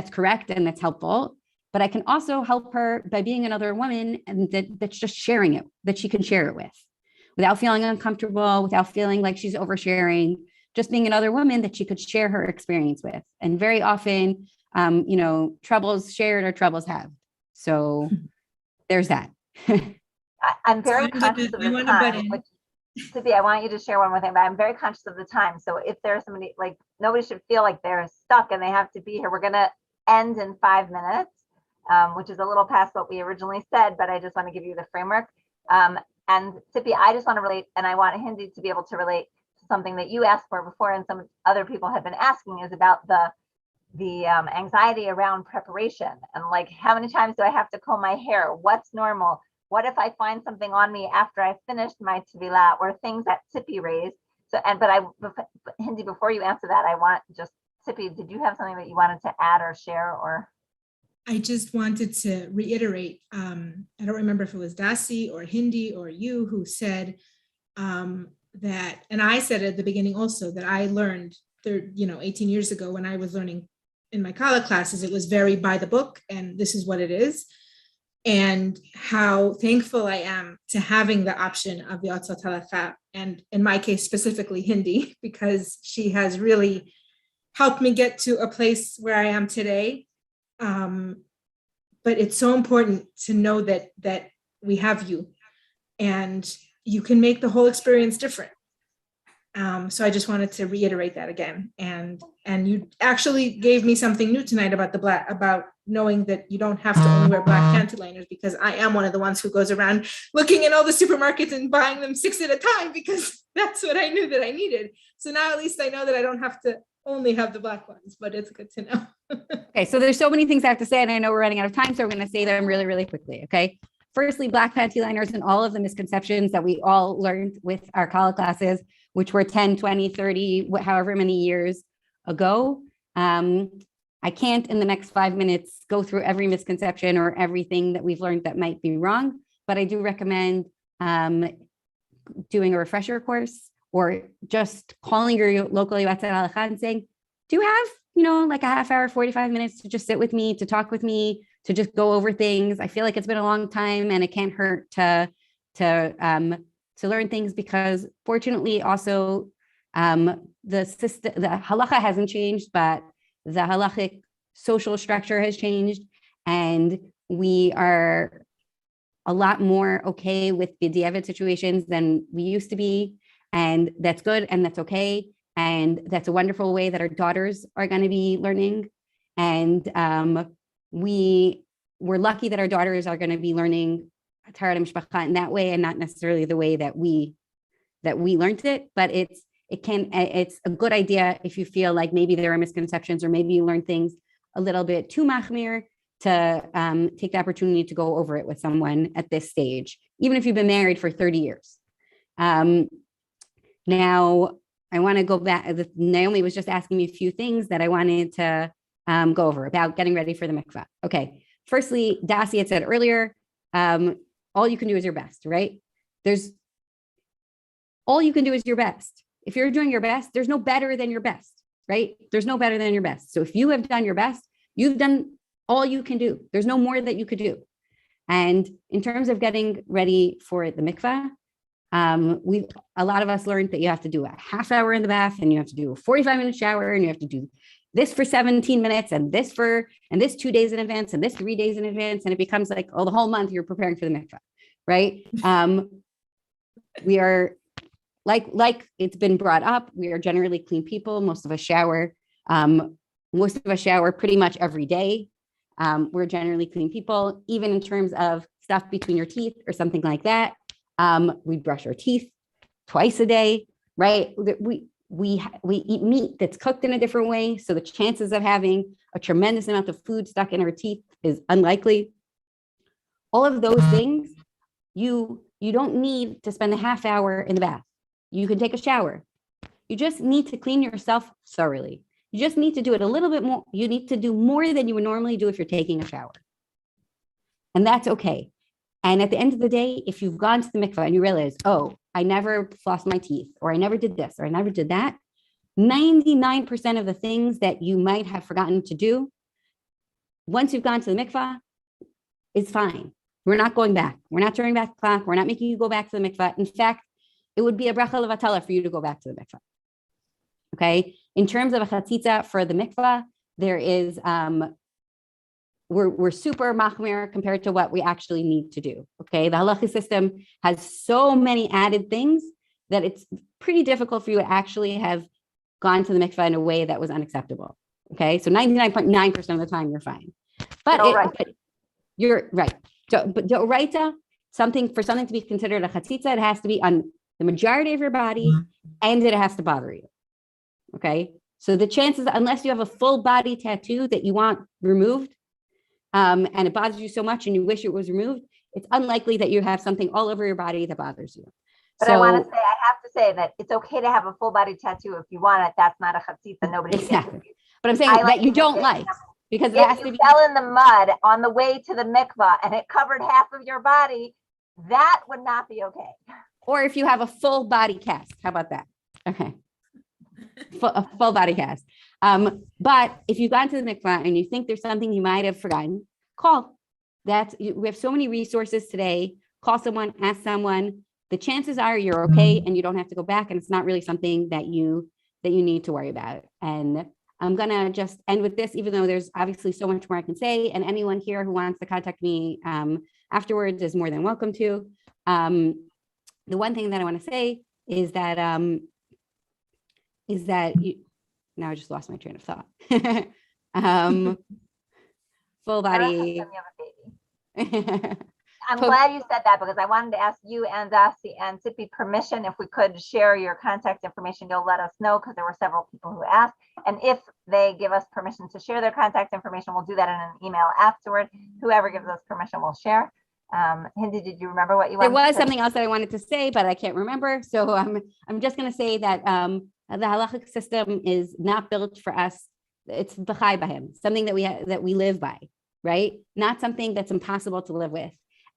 correct and that's helpful. But I can also help her by being another woman and that's just sharing it, that she can share it with, without feeling uncomfortable, without feeling like she's oversharing, just being another woman that she could share her experience with. And very often, troubles shared or troubles halved. So there's that. I'm very conscious of the time. Tzipi, I want you to share one more thing, but I'm very conscious of the time. So if there's somebody, like, nobody should feel like they're stuck and they have to be here. We're going to end in 5 minutes. Which is a little past what we originally said, but I just want to give you the framework. And Tzipi, I just want to relate, and I want Hindi to be able to relate to something that you asked for before, and some other people have been asking, is about the anxiety around preparation, and like, how many times do I have to comb my hair? What's normal? What if I find something on me after I finished my tevilah, or things that Tzipi raised? So, Hindi, before you answer that, I want just, Tzipi, did you have something that you wanted to add or share, or? I just wanted to reiterate, I don't remember if it was Dasi or Hindi or you who said that, and I said at the beginning also, that I learned 18 years ago when I was learning in my Kala classes, it was very by the book, and this is what it is. And how thankful I am to having the option of the Yotzat Halakha, and in my case specifically Hindi, because she has really helped me get to a place where I am today. But it's so important to know that we have you, and you can make the whole experience different. So I just wanted to reiterate that again. And you actually gave me something new tonight about knowing that you don't have to only wear black panty liners, because I am one of the ones who goes around looking in all the supermarkets and buying them 6 at a time, because that's what I knew that I needed. So now at least I know that I don't have to only have the black ones, but it's good to know. Okay, so there's so many things I have to say, and I know we're running out of time, so we're going to say them really, really quickly. Okay. Firstly, black panty liners and all of the misconceptions that we all learned with our Kala classes, which were 10, 20, 30, however many years ago. I can't in the next 5 minutes go through every misconception or everything that we've learned that might be wrong, but I do recommend doing a refresher course, or just calling your local Yotzat Halakha and saying, do you have, like a half hour, 45 minutes to just sit with me, to talk with me, to just go over things? I feel like it's been a long time, and it can't hurt to learn things, because fortunately also the system, the halakha hasn't changed, but the halachic social structure has changed, and we are a lot more okay with b'diavad situations than we used to be. And that's good, and that's okay. And that's a wonderful way that our daughters are going to be learning. And we're lucky that our daughters are going to be learning Taharat Mishpacha in that way, and not necessarily the way that we learned it. But it's a good idea if you feel like maybe there are misconceptions, or maybe you learn things a little bit too machmir, to take the opportunity to go over it with someone at this stage, even if you've been married for 30 years. Now, I want to go back. Naomi was just asking me a few things that I wanted to go over about getting ready for the mikvah. Okay. Firstly, Dasi had said earlier, all you can do is your best, right? All you can do is your best. If you're doing your best, there's no better than your best, right? There's no better than your best. So if you have done your best, you've done all you can do. There's no more that you could do. And in terms of getting ready for the mikvah, a lot of us learned that you have to do a half hour in the bath, and you have to do a 45-minute shower, and you have to do this for 17 minutes, and this 2 days in advance, and this 3 days in advance. And it becomes like, the whole month you're preparing for the mikvah, right? We are like it's been brought up, we are generally clean people. Most of us shower pretty much every day. We're generally clean people, even in terms of stuff between your teeth or something like that. We brush our teeth twice a day, right? We eat meat that's cooked in a different way, so the chances of having a tremendous amount of food stuck in our teeth is unlikely. All of those things, you don't need to spend a half hour in the bath. You can take a shower. You just need to clean yourself thoroughly. You just need to do it a little bit more. You need to do more than you would normally do if you're taking a shower. And that's okay. And at the end of the day, if you've gone to the mikvah and you realize, I never flossed my teeth, or I never did this, or I never did that, 99% of the things that you might have forgotten to do, once you've gone to the mikvah, is fine. We're not going back. We're not turning back the clock. We're not making you go back to the mikvah. In fact, it would be a bracha levatala for you to go back to the mikvah. Okay. In terms of a chatzitza for the mikvah, there is, we're super machmir compared to what we actually need to do. Okay. The halachic system has so many added things that it's pretty difficult for you to actually have gone to the mikvah in a way that was unacceptable. Okay. So 99.9% of the time you're fine. But you're right. So, but d'oraita, something to be considered a chatzitza, it has to be on the majority of your body, and it has to bother you. Okay. So the chances, unless you have a full body tattoo that you want removed, and it bothers you so much and you wish it was removed, it's unlikely that you have something all over your body that bothers you. But I have to say that it's okay to have a full body tattoo if you want it. That's not a chatzitza. Nobody exactly. But I'm saying that you don't like, because it has to be. Fell in the mud on the way to the mikvah and it covered half of your body, that would not be okay. Or if you have a full body cast, how about that? Okay. a full body cast. But if you've gone to the mikvah and you think there's something you might have forgotten, call. We have so many resources today. Call someone, ask someone. The chances are you're okay and you don't have to go back, and it's not really something that you need to worry about. And I'm gonna just end with this, even though there's obviously so much more I can say, and anyone here who wants to contact me afterwards is more than welcome to. The one thing that I want to say is that now I just lost my train of thought. Full body. I'm glad you said that, because I wanted to ask you and Dasi and Tzipi permission if we could share your contact information. You'll let us know, because there were several people who asked. And if they give us permission to share their contact information, we'll do that in an email afterward. Whoever gives us permission will share. Hindi, did you remember what you wanted? There was something else that I wanted to say, but I can't remember. So I'm just going to say that the halachic system is not built for us. It's b'chai b'hem, something that we live by, right? Not something that's impossible to live with.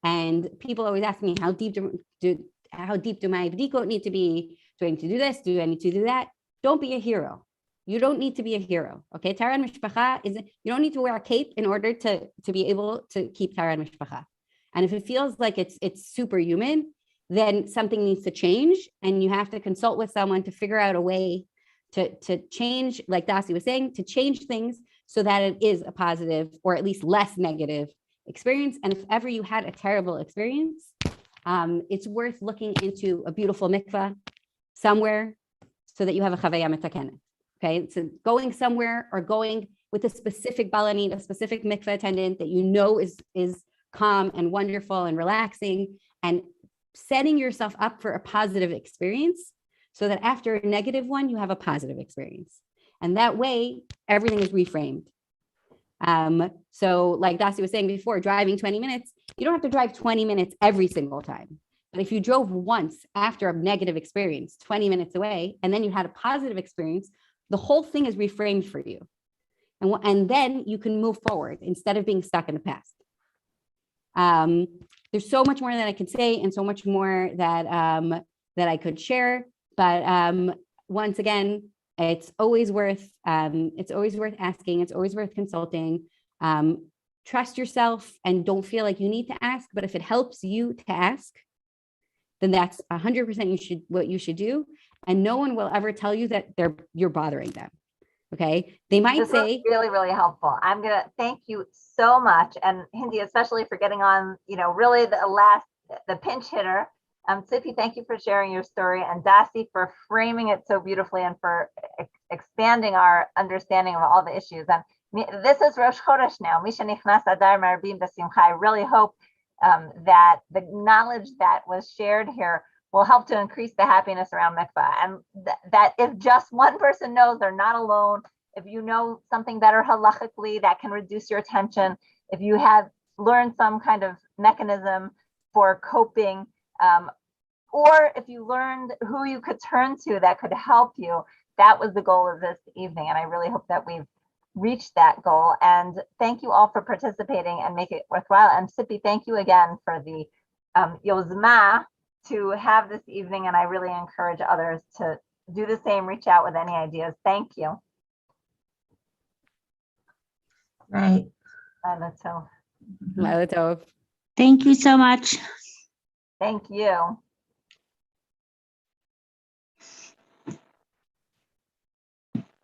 And people always ask me, how deep do my bdikot need to be? Do I need to do this? Do I need to do that? Don't be a hero. You don't need to be a hero. Okay, Taran Mishpacha you don't need to wear a cape in order to be able to keep Taran Mishpacha. And if it feels like it's superhuman, then something needs to change, and you have to consult with someone to figure out a way to change, like Dasi was saying, to change things so that it is a positive or at least less negative experience. And if ever you had a terrible experience, it's worth looking into a beautiful mikveh somewhere so that you have a chavaya mitakenet. Okay, so going somewhere or going with a specific balanit, a specific mikveh attendant that you know is calm and wonderful and relaxing, and setting yourself up for a positive experience so that after a negative one, you have a positive experience. And that way, everything is reframed. So like Dasi was saying before, driving 20 minutes, you don't have to drive 20 minutes every single time. But if you drove once after a negative experience, 20 minutes away, and then you had a positive experience, the whole thing is reframed for you. And then you can move forward instead of being stuck in the past. There's so much more that I could say and so much more that I could share. But once again, it's always worth asking. It's always worth consulting. Trust yourself and don't feel like you need to ask. But if it helps you to ask, then that's 100% what you should do. And no one will ever tell you that you're bothering them. Okay, they might say really, really helpful. I'm gonna thank you so much, and Hindi especially for getting on. Really the pinch hitter. Tzipi, thank you for sharing your story, and Dasi for framing it so beautifully and for expanding our understanding of all the issues. And this is Rosh Chodesh now. Misha Nichnas Adar Marbim B'Simcha. I really hope that the knowledge that was shared here will help to increase the happiness around mikvah, and that if just one person knows they're not alone, if you know something better halachically that can reduce your tension, if you have learned some kind of mechanism for coping, or if you learned who you could turn to that could help you, that was the goal of this evening. And I really hope that we've reached that goal. And thank you all for participating and make it worthwhile. And Tzipi, thank you again for the yozma to have this evening, and I really encourage others to do the same, reach out with any ideas. Thank you. Right. Laila Tov. Thank you so much. Thank you.